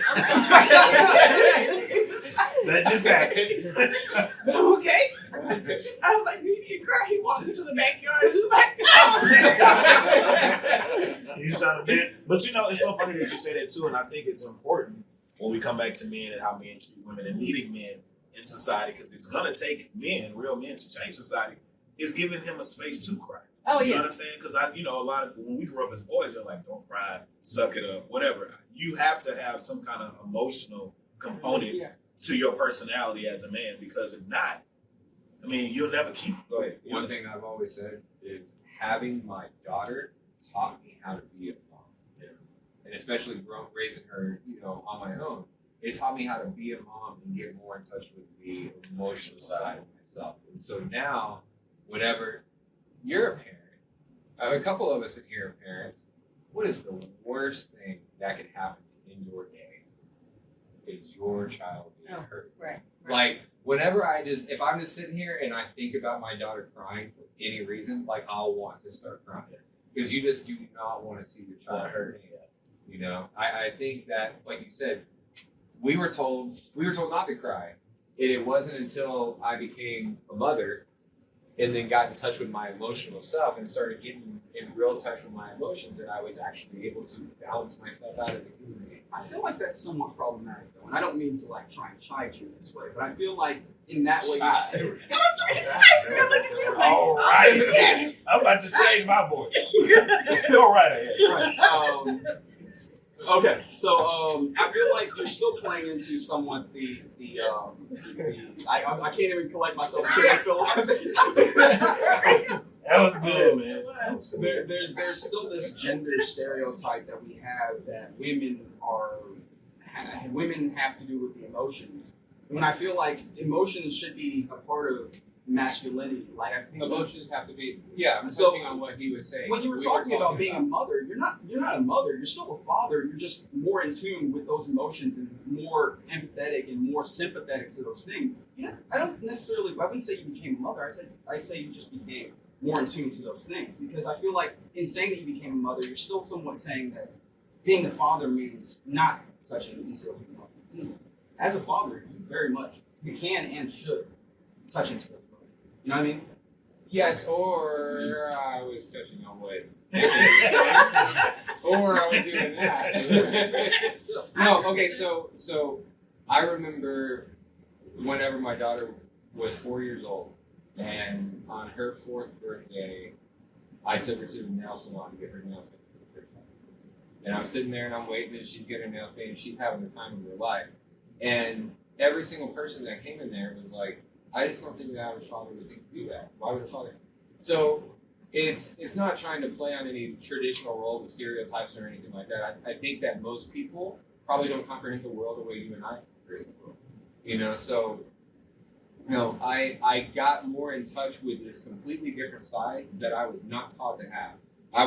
[SPEAKER 1] That just happened.
[SPEAKER 2] I'm okay. I was like, "Do you need to cry?" He walks into the backyard and just like, "No."
[SPEAKER 1] He's trying to bend. But you know, it's so funny that you say that too, and I think it's important when we come back to men and how men treat women and needing men in society, because it's gonna take men, real men, to change society, is giving him a space to cry.
[SPEAKER 2] Oh,
[SPEAKER 1] You know
[SPEAKER 2] yeah.
[SPEAKER 1] what I'm saying? Because a lot of when we grew up as boys, they're like, don't cry, suck it up, whatever. You have to have some kind of emotional component
[SPEAKER 2] Yeah.
[SPEAKER 1] to your personality as a man, because if not, I mean, you'll never keep. Go ahead.
[SPEAKER 4] One thing I've always said is having my daughter taught me how to be a mom.
[SPEAKER 1] Yeah.
[SPEAKER 4] And especially raising her, on my own, it taught me how to be a mom and get more in touch with the emotional side of myself. And so now, whenever you're a parent, a couple of us in here are parents, what is the worst thing that could happen in your day? Is your child being hurt.
[SPEAKER 5] Right.
[SPEAKER 4] Like, whenever if I'm just sitting here and I think about my daughter crying for any reason, like, I'll want to start crying. Because you just do not want to see your child hurt. I think that, like you said, we were told not to cry. And it wasn't until I became a mother and then got in touch with my emotional self and started getting in real touch with my emotions that I was actually able to balance myself out of the human being.
[SPEAKER 3] I feel like that's somewhat problematic, though, and I don't mean to like try and chide you this way, but I feel like in that way,
[SPEAKER 2] I was gonna look at you like,
[SPEAKER 1] All right.
[SPEAKER 2] yes.
[SPEAKER 1] I'm about to change my voice. Go right ahead.
[SPEAKER 3] right. Okay, so I feel like you're still playing into somewhat I can't even collect myself. I'm still laughing.
[SPEAKER 1] That was good, man.
[SPEAKER 3] There's still this gender stereotype that we have that women have to do with the emotions. When I feel like emotions should be a part of masculinity. Like I think
[SPEAKER 4] Emotions have to be. Yeah, I'm
[SPEAKER 3] So,
[SPEAKER 4] touching on what he was saying.
[SPEAKER 3] when you were talking about being a mother, you're not a mother. You're still a father. You're just more in tune with those emotions and more empathetic and more sympathetic to those things. I wouldn't say you became a mother. I'd say you just became more in tune to those things, because I feel like in saying that you became a mother, you're still somewhat saying that being a father means not touching into those emotions. As a father, you can and should touch into those emotions. You know what I mean?
[SPEAKER 4] Yes, or I was touching on what. Or I was doing that. No, okay, so I remember whenever my daughter was 4 years old, and on her 4th birthday, I took her to the nail salon to get her nails painted for the first time. And I'm sitting there and I'm waiting, and she's getting her nails painted. She's having the time of her life. And every single person that came in there was like, I just don't think the average father would think to do that. Why would a father? So it's not trying to play on any traditional roles or stereotypes or anything like that. I think that most people probably don't comprehend the world the way you and I comprehend the world. So I got more in touch with this completely different side that I was not taught to have. I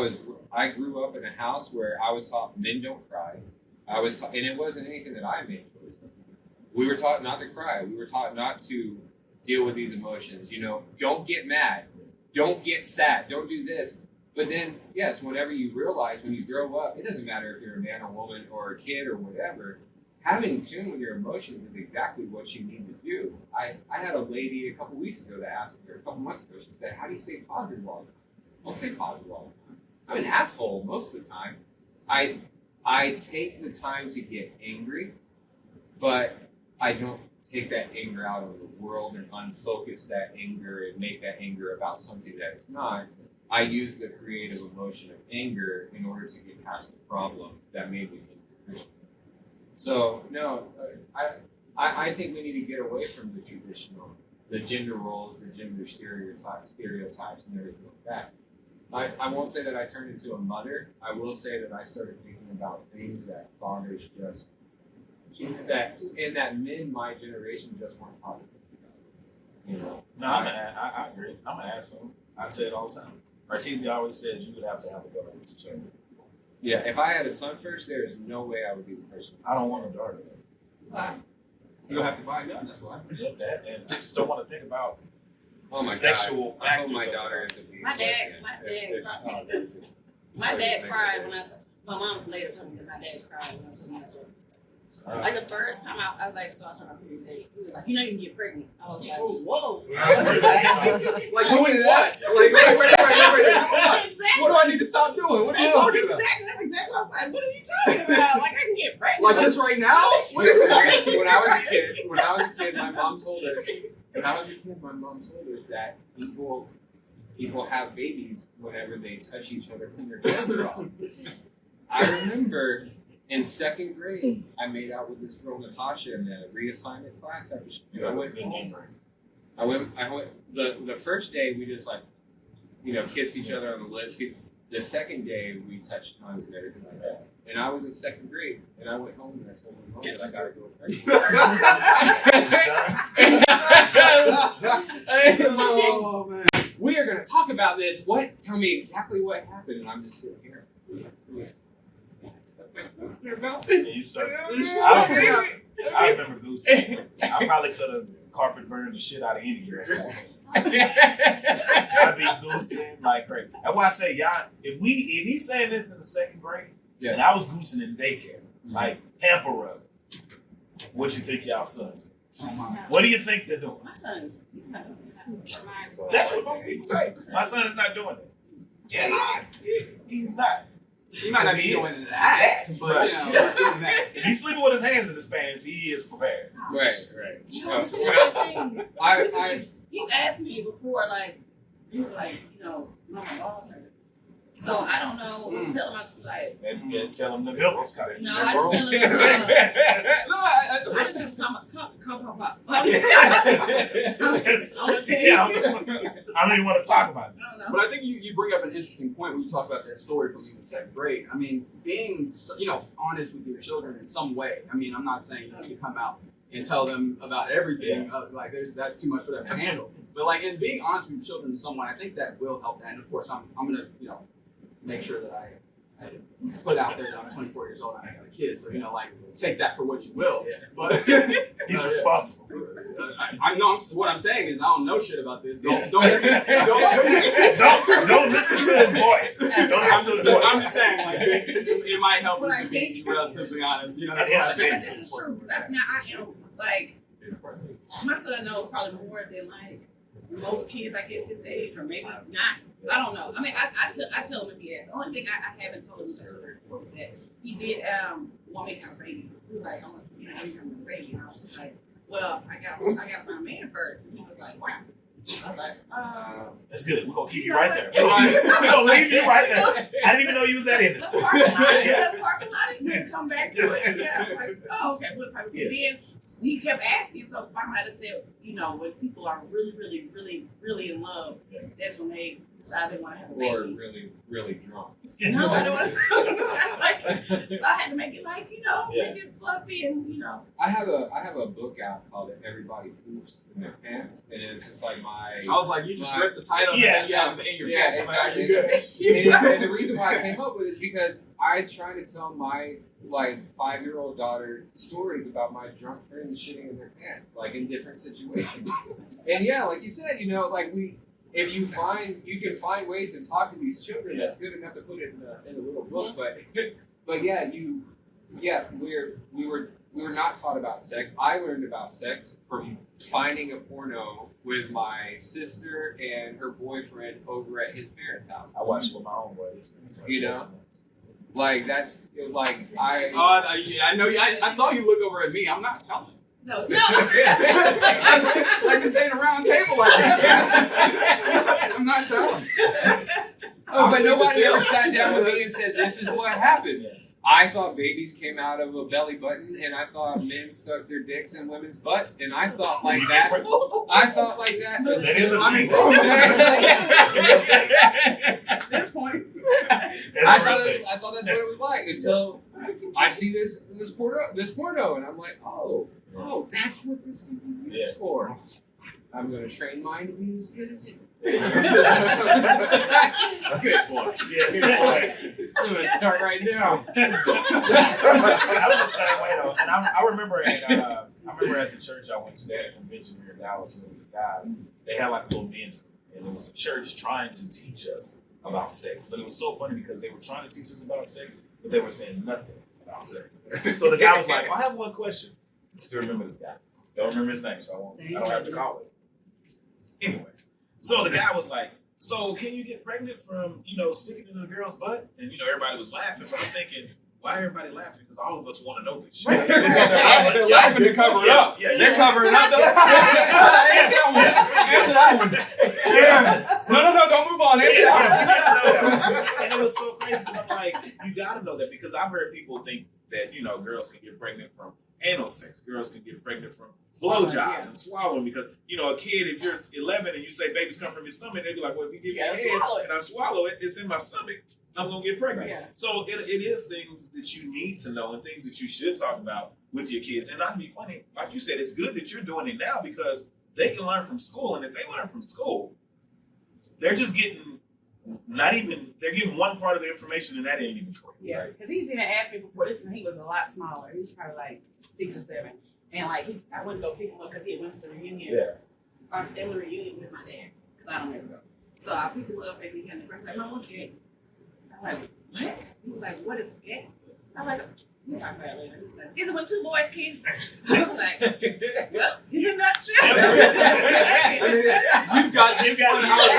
[SPEAKER 4] grew up in a house where I was taught men don't cry. And it wasn't anything that I made choice of. We were taught not to cry. We were taught not to deal with these emotions. Don't get mad. Don't get sad. Don't do this. But then, yes, whenever you realize when you grow up, it doesn't matter if you're a man or woman or a kid or whatever, having tune with your emotions is exactly what you need to do. I had a lady a couple weeks ago that asked me, or a couple months ago, she said, how do you stay positive all the time? I'll stay positive all the time. I'm an asshole most of the time. I take the time to get angry, but I don't take that anger out on the world and unfocus that anger and make that anger about something that it's not. I use the creative emotion of anger in order to get past the problem that made me angry. So no, I think we need to get away from the gender roles, the gender stereotypes and everything like that. I won't say that I turned into a mother. I will say that I started thinking about things that fathers just that men my generation just weren't taught to think about.
[SPEAKER 1] No, I agree. I'm an asshole. I say it all the time. Artesia always says you would have to have a daughter to change.
[SPEAKER 4] Yeah, if I had a son first, there is no way I would be the person.
[SPEAKER 1] I don't want a daughter.
[SPEAKER 2] Wow.
[SPEAKER 3] You'll have to buy a gun. That's why.
[SPEAKER 1] That, and I just don't want to think about
[SPEAKER 4] Oh my
[SPEAKER 1] sexual
[SPEAKER 4] God. I
[SPEAKER 1] factors.
[SPEAKER 4] hope my
[SPEAKER 1] of
[SPEAKER 4] daughter
[SPEAKER 1] it.
[SPEAKER 4] ends up being
[SPEAKER 2] My dad My dad cried when my mom later told me that my dad cried when I told him I was pregnant. Like the first time I was like, so I was on my period date. He was like, you can get pregnant. I was like, whoa.
[SPEAKER 3] Like doing what? Like wait.
[SPEAKER 2] Exactly.
[SPEAKER 3] What do I need to stop doing? What are you talking about?
[SPEAKER 2] Exactly. That's exactly what I was like, what are you talking about? Like I can get pregnant.
[SPEAKER 3] Like just right now? What is that?
[SPEAKER 4] When I was a kid, my mom told us that people people have babies whenever they touch each other when their hands are off. I remember in second grade, I made out with this girl Natasha in the reassignment class after school. I went the first day we just kissed each other on the lips. The second day we touched tongues and everything like that. And I was in second grade, and I went home and I told my mom that I got to go pregnant.
[SPEAKER 3] Oh man.
[SPEAKER 4] We are going to talk about this. What? Tell me exactly what happened. And I'm just sitting here.
[SPEAKER 1] And you start. I remember goosing. I probably could have carpet burned the shit out of any girl. I'd be goosing like crazy. That's why I say, y'all, if he's saying this in the second grade, and I was goosing in daycare, like pamper rub, what you think y'all sons? What do you think they're doing?
[SPEAKER 2] My son is he's not doing that.
[SPEAKER 1] That's what most people say. My son is not doing it. Yeah, he's not.
[SPEAKER 3] He might not be doing that, but
[SPEAKER 1] if he's sleeping with his hands in his pants, he is prepared.
[SPEAKER 4] Right.
[SPEAKER 2] He's asked me before, like, he was like, my balls hurt. So I don't know. Tell him I just be like,
[SPEAKER 1] and tell him the milk is coming.
[SPEAKER 2] no, I just tell him. I just tell him come pop.
[SPEAKER 1] I don't even want to talk about this.
[SPEAKER 3] But I think you bring up an interesting point when you talk about that story from even second grade. I mean, being honest with your children in some way. I mean, I'm not saying you have to come out and tell them about everything. That's too much for them to handle. But in being honest with your children in some way, I think that will help that. And of course, I'm gonna make sure that I put out there that I'm 24 years old and I got a kid. So take that for what you will. Yeah. But
[SPEAKER 1] he's responsible.
[SPEAKER 3] I know what I'm saying is I don't know shit about this. Don't listen to
[SPEAKER 1] his voice.
[SPEAKER 3] I'm just saying, it might help him to be relatively honest.
[SPEAKER 2] But this is true. Now I am my son knows probably more than most kids, I guess his age, or maybe not. I don't know. I mean, I tell him if he asks. The only thing I haven't told him was that he did want me to have a baby. He was like, I want to have a baby. And I was just like, well, I got to find a man first. And he was like, wow. I was like,
[SPEAKER 1] that's good. We're going to keep you right there. We're going to leave you right there. I didn't even know you was that innocent.
[SPEAKER 2] That's parking lot. He didn't come back to it. Yeah, I was like, oh, okay. What type of Then he kept asking. So finally I just said, when people are really, really, really, really in love, that's when they decide they want to have a baby.
[SPEAKER 4] Or really, really drunk.
[SPEAKER 2] No, I don't want to. So I had to make it make it fluffy and
[SPEAKER 4] I have a book out called Everybody Poops in Their Pants, and it's just like I was
[SPEAKER 3] like, you just ripped the title and you have it in your pants.
[SPEAKER 4] Exactly.
[SPEAKER 3] Are you good?
[SPEAKER 4] And the reason why I came up with it is because I try to tell my 5-year-old daughter stories about my drunk friends shitting in their pants, in different situations. And like you said, you can find ways to talk to these children. That's good enough to put it in a little book. But we were not taught about sex. I learned about sex from finding a porno with my sister and her boyfriend over at his parents' house.
[SPEAKER 1] I watched it with my own boys.
[SPEAKER 4] That's I
[SPEAKER 3] know. I saw you look over at me. I'm not telling.
[SPEAKER 2] No.
[SPEAKER 3] This ain't a round table like that. I'm not telling.
[SPEAKER 4] But nobody ever sat down with me and said, "This is what happened." I thought babies came out of a belly button, and I thought men stuck their dicks in women's butts, and I thought like that.
[SPEAKER 2] At this point,
[SPEAKER 4] I thought that's what it was like until I see this porno, and I'm like, oh, that's what this can be used for. I'm going to train mine to be as good as you. Good boy. Yeah, good boy. I'm going to start right now.
[SPEAKER 1] I was the same way though, and I remember at the church I went to, they had a convention here in Dallas, and there was a guy. They had a little men's group, and it was the church trying to teach us about sex. But it was so funny because they were trying to teach us about sex, but they were saying nothing about sex. So the guy was like, "I have one question." I still remember this guy. Don't remember his name, so I don't have to call it. Anyway, so the guy was like, "So can you get pregnant from sticking it in a girl's butt?" And everybody was laughing. So I'm thinking, why everybody laughing? Because all of us want to know this shit.
[SPEAKER 3] They're laughing to cover it up.
[SPEAKER 1] Yeah,
[SPEAKER 3] they're covering up. Answer that one. Yeah. No, don't
[SPEAKER 1] heard people think that, girls can get pregnant from anal sex. Girls can get pregnant from blowjobs and swallowing because, a kid, if you're 11 and you say babies come from your stomach, they'd be like, well, if you give me a head and I swallow it, it's in my stomach, I'm going to get pregnant.
[SPEAKER 2] Yeah.
[SPEAKER 1] So it is things that you need to know and things that you should talk about with your kids. And not to be funny, like you said, it's good that you're doing it now because they can learn from school. And if they learn from school, they're just getting they're getting one part of the information and that ain't even correct.
[SPEAKER 2] Yeah, because he's even asked me before this when he was a lot smaller. He was probably like 6 or 7. And like, I went to go pick him up because he had went to the reunion.
[SPEAKER 1] Yeah.
[SPEAKER 2] Family reunion with my dad because I don't ever go. So I picked him up and he came to first like, Mom, what's gay? I'm like, what? He was like, what is gay? I'm like, we'll talk about it later. He was like, is it when 2 boys kiss? I was like, well, in a nutshell.
[SPEAKER 3] You've got this one house.
[SPEAKER 2] I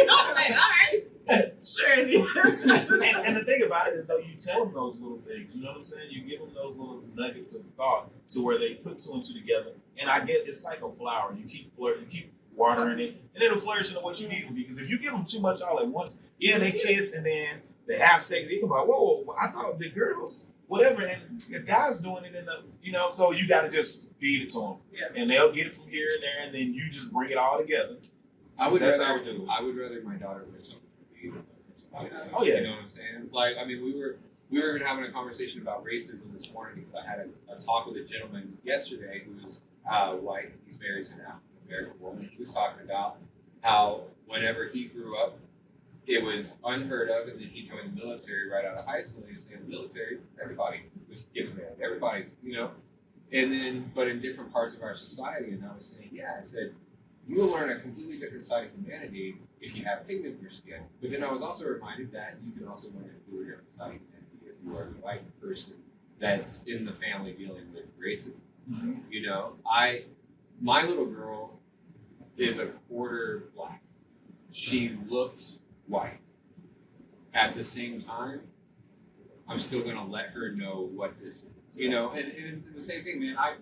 [SPEAKER 2] was like, all right. Sure it is.
[SPEAKER 1] And the thing about it is, though, you tell them those little things. You know what I'm saying? You give them those little nuggets of thought to where they put 2 and 2 together. And I get it's like a flower. You keep flirting, you keep watering it, and it'll flourish into what you need to be. Because if you give them too much all at once, they kiss and then they have sex. They can be like, whoa, I thought the girls, whatever. And if guys doing it in the, so you got to just feed it to them.
[SPEAKER 2] Yeah.
[SPEAKER 1] And they'll get it from here and there, and then you just bring it all together. That's how we do it.
[SPEAKER 4] I would rather my daughter wear something for me than for somebody else.
[SPEAKER 1] Oh, yeah.
[SPEAKER 4] You know what I'm saying? Like, I mean, we were even having a conversation about racism this morning because I had a talk with a gentleman yesterday who was white. He's married to an African American woman. He was talking about how whenever he grew up, it was unheard of, and then he joined the military right out of high school. He was in the military. Everybody gets married. Everybody's, and then, but in different parts of our society. And I was saying, I said, you will learn a completely different side of humanity if you have pigment in your skin. But then I was also reminded that you can also learn a completely different side of humanity if you are a white person that's in the family dealing with racism. Mm-hmm. My little girl is a quarter black. She looks white. At the same time, I'm still gonna let her know what this is. And the same thing, man. I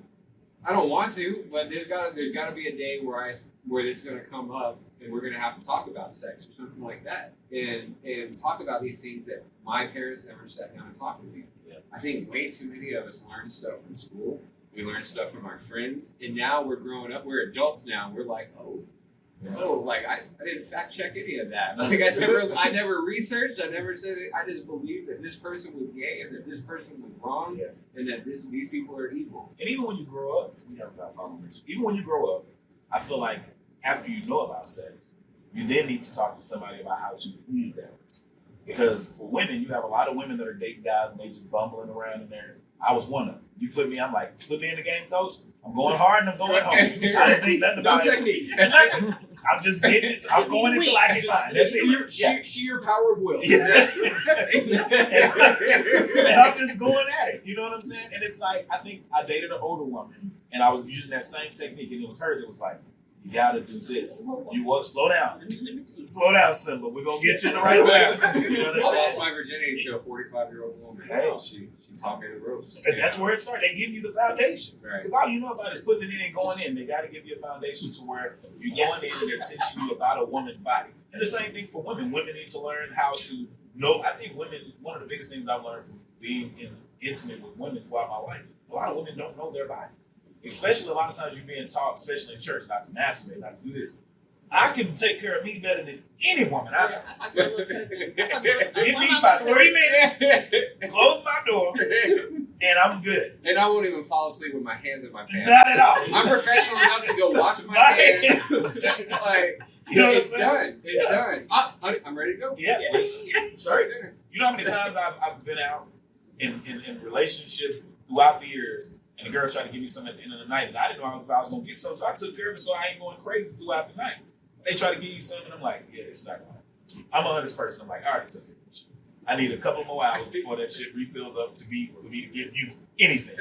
[SPEAKER 4] don't want to, but there's gotta be a day where this is gonna come up and we're gonna have to talk about sex or something like that. And talk about these things that my parents never sat down and talked with me. Yeah. I think way too many of us learn stuff from school. We learn stuff from our friends, and now we're growing up. We're adults now. We're like, like I didn't fact check any of that. Like I never researched. I never said it. I just believed that this person was gay and that this person was wrong, and that these people are evil.
[SPEAKER 1] And even when you grow up, even when you grow up, I feel like after you know about sex, you then need to talk to somebody about how to please that person. Because for women, you have a lot of women that are dating guys and they just bumbling around in there. I was one of them. You put me in the game, coach. I'm going hard and I'm going home. I didn't think nothing about
[SPEAKER 3] No technique.
[SPEAKER 1] I'm just getting it. I'm going until I get mine. That's it.
[SPEAKER 3] Sheer power of will.
[SPEAKER 1] Yes. And I'm just going at it. You know what I'm saying? And it's like, I think I dated an older woman and I was using that same technique, and it was her that was like, you gotta do this. You what? Slow down. Slow down, Simba. We're gonna get you in the right way.
[SPEAKER 4] I lost my virginity to a 45-year-old woman.
[SPEAKER 1] Hey.
[SPEAKER 4] She taught me the ropes.
[SPEAKER 1] And that's where it started. They give you the foundation.
[SPEAKER 4] Right.
[SPEAKER 1] Because all you know about is putting it in and going in. They got to give you a foundation to where you're going in and they're teaching you about a woman's body. And the same thing for women. Women need to learn how to know. I think women, one of the biggest things I've learned from being intimate with women throughout my life, a lot of women don't know their bodies. Especially a lot of times you're being taught, especially in church, not to masturbate, not to do this. I can take care of me better than any woman I know.
[SPEAKER 2] I talked to my little cousin.
[SPEAKER 1] Give me about 30 minutes, close my door, and I'm good.
[SPEAKER 4] And I won't even fall asleep with my hands in my pants.
[SPEAKER 1] Not at all.
[SPEAKER 4] I'm professional enough to go wash my hands. Like, it's done. It's done. I'm ready to go.
[SPEAKER 1] Yeah.
[SPEAKER 4] Start dinner.
[SPEAKER 1] You know how many times I've been out in relationships throughout the years, and the girl tried to give me something at the end of the night, and I didn't know if I was going to get something, so I took care of it so I ain't going crazy throughout the night. They try to give you something, and I'm like, yeah, it's not going to. I'm a honest person. I'm like, I already took care of it. I need a couple more hours before that shit refills up for me to give you anything.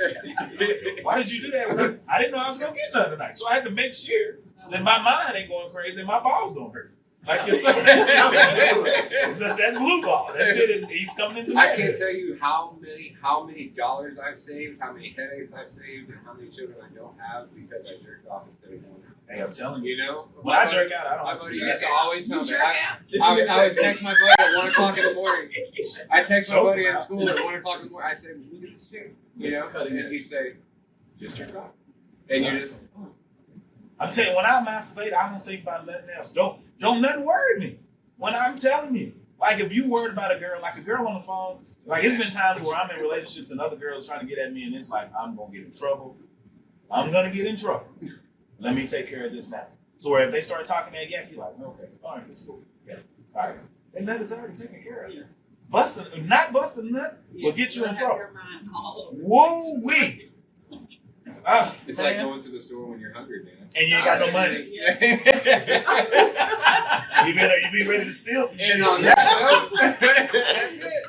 [SPEAKER 1] Why did you do that? I didn't know I was going to get nothing tonight. So I had to make sure that my mind ain't going crazy and my balls don't hurt. Like you're saying. That's blue ball. That shit is, he's coming into
[SPEAKER 4] I can't tell you how many dollars I've saved, how many headaches I've saved, and how many children I don't have because I jerked off instead of going out.
[SPEAKER 1] Hey, I'm telling you.
[SPEAKER 4] You know?
[SPEAKER 1] When I jerk out, I don't
[SPEAKER 4] My
[SPEAKER 1] have to
[SPEAKER 4] buddy
[SPEAKER 1] jerk
[SPEAKER 4] used to
[SPEAKER 1] out.
[SPEAKER 4] always tell me,
[SPEAKER 2] Jerk out.
[SPEAKER 4] I would text my buddy at 1 o'clock in the morning. I text my
[SPEAKER 1] Choke
[SPEAKER 4] buddy
[SPEAKER 1] him
[SPEAKER 4] at
[SPEAKER 1] out.
[SPEAKER 4] school at 1 o'clock in the morning. I said, look at this shit. You know? And he'd say, just jerk off. And you're just like, oh.
[SPEAKER 1] I'm telling you, when I masturbate, I don't think about nothing else. Don't nothing worry me. When I'm telling you, like if you worried about a girl, like a girl on the phone, like it's been times where I'm in relationships and other girls trying to get at me, and it's like I'm gonna get in trouble. I'm gonna get in trouble. Let me take care of this now. So where if they start talking that yak, you're like, okay, all right, that's cool. Yeah, sorry. And that is already taken care of. Not busting a nut will get you in trouble. Whoa wee.
[SPEAKER 4] It's like going to the store when you're hungry, man.
[SPEAKER 1] And you ain't got no money. You be ready to steal some shit.
[SPEAKER 4] And on that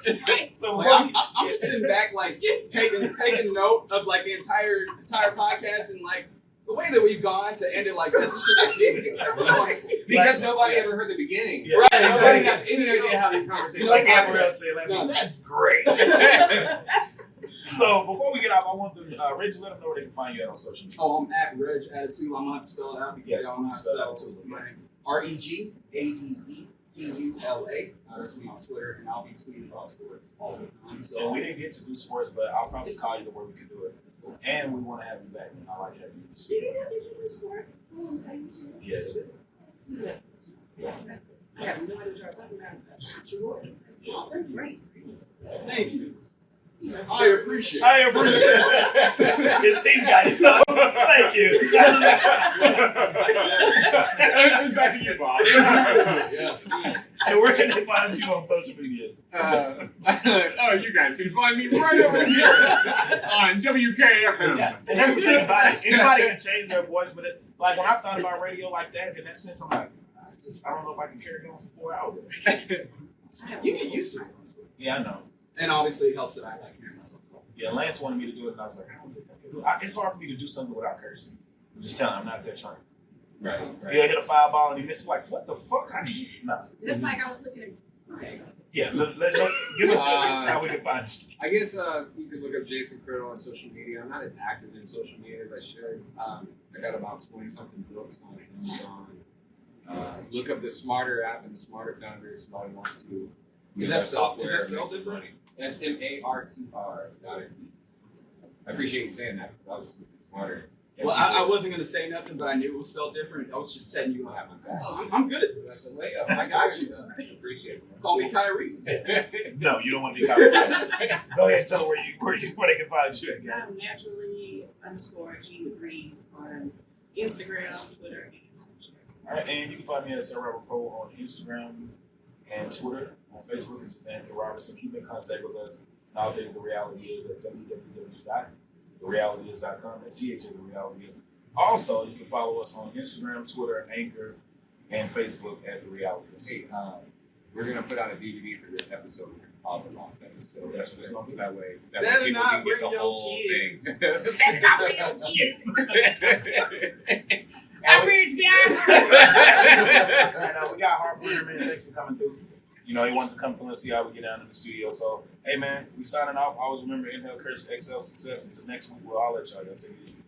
[SPEAKER 4] note,
[SPEAKER 1] So
[SPEAKER 3] Like, I'm just sitting back, like taking note of like the entire podcast, and like the way that we've gone to end it like this is just amazing. It's wonderful.
[SPEAKER 4] because nobody ever heard the beginning.
[SPEAKER 1] Yeah.
[SPEAKER 3] Right,
[SPEAKER 4] Nobody
[SPEAKER 3] exactly.
[SPEAKER 4] got any idea how these conversations
[SPEAKER 1] like
[SPEAKER 4] happen.
[SPEAKER 1] Gabrielle said last
[SPEAKER 3] No.
[SPEAKER 1] week, that's great. So before we get off, I want to Reg, let them know where they can find you at on social media.
[SPEAKER 3] Oh, I'm at Reg Attitude. I'm gonna have to spell it out because
[SPEAKER 1] Yes,
[SPEAKER 3] y'all know how to
[SPEAKER 1] spell it
[SPEAKER 3] spell
[SPEAKER 1] out too.
[SPEAKER 3] my name. REGADETULA. That's me on Twitter, and I'll be tweeting about sports all the time.
[SPEAKER 1] And
[SPEAKER 3] So
[SPEAKER 1] we didn't get to do sports, but I'll probably call you to where we can do it. And we want to have you back, man. I like having you. Yes, it is. Yeah.
[SPEAKER 2] I have no idea what y'all talking about. True. Oh, they're great.
[SPEAKER 3] thank you. I appreciate it.
[SPEAKER 1] I appreciate it. His team got it, so thank you.
[SPEAKER 4] Back to you, Bob.
[SPEAKER 3] Yes.
[SPEAKER 1] And where can they find you on social media?
[SPEAKER 4] Oh, you guys can find me right over here on WKFM.
[SPEAKER 1] Yeah. And that's the thing about it. Anybody can change their voice, but like when I thought about radio like that, in that sense, I'm like, I don't know if I can carry it on for 4 hours.
[SPEAKER 3] You get used to it.
[SPEAKER 1] Yeah, I know.
[SPEAKER 3] And obviously it helps that I like hearing myself talk.
[SPEAKER 1] Yeah, Lance wanted me to do it, and I was like, I don't think I can do it. It's hard for me to do something without cursing. I'm just telling him I'm not that trained.
[SPEAKER 4] Right.
[SPEAKER 1] He'll hit a foul ball and he misses, like, what the fuck? How did you? No.
[SPEAKER 2] It's like I was looking at. Okay.
[SPEAKER 1] Yeah, give us how we can find you.
[SPEAKER 4] I guess you could look up Jason Criddle on social media. I'm not as active in social media as I should. I got about 20-something books on Amazon. Look up the Smartr app and the Smartr founder. If somebody wants to.
[SPEAKER 3] Is that spelled different?
[SPEAKER 4] SMARTR. Got it. I appreciate you saying that because I was just going to say Smartr.
[SPEAKER 3] Well, I wasn't going to say nothing, but I knew it was spelled different. I was just setting you up. I'm good at
[SPEAKER 4] That's
[SPEAKER 3] this.
[SPEAKER 4] a layup.
[SPEAKER 3] I got you.
[SPEAKER 4] I appreciate it.
[SPEAKER 3] Call me Kyrie.
[SPEAKER 1] No, you don't want to be copyrighted. Go ahead, tell where they can find you again.
[SPEAKER 2] I'm naturally _G with threes on Instagram, Twitter, and Snapchat.
[SPEAKER 1] All right, and you can find me at Sir Robert Poe on Instagram and Twitter. On Facebook, it's just Anthony Robertson. Keep in contact with us. And all things The Reality Is at www.therealityis.com. That's THA The Reality Is. Also, you can follow us on Instagram, Twitter, Anchor, and Facebook at The Reality Is.
[SPEAKER 4] Hey, we're going to put out a DVD for this episode. All the lost episode.
[SPEAKER 1] That's what it's gonna be.
[SPEAKER 4] That way
[SPEAKER 3] Better
[SPEAKER 4] people
[SPEAKER 3] not
[SPEAKER 4] can get
[SPEAKER 3] bring
[SPEAKER 4] the
[SPEAKER 3] your
[SPEAKER 4] whole
[SPEAKER 3] kids.
[SPEAKER 4] thing.
[SPEAKER 5] Better not bring your kids.
[SPEAKER 2] I read
[SPEAKER 1] And we got Harper here, man. Thanks for coming through. You know, he wanted to come through and see how we get down in the studio. So, hey, man, we signing off. Always remember, inhale, courage, exhale, success. Until next week, we'll all let y'all. Y'all take it easy.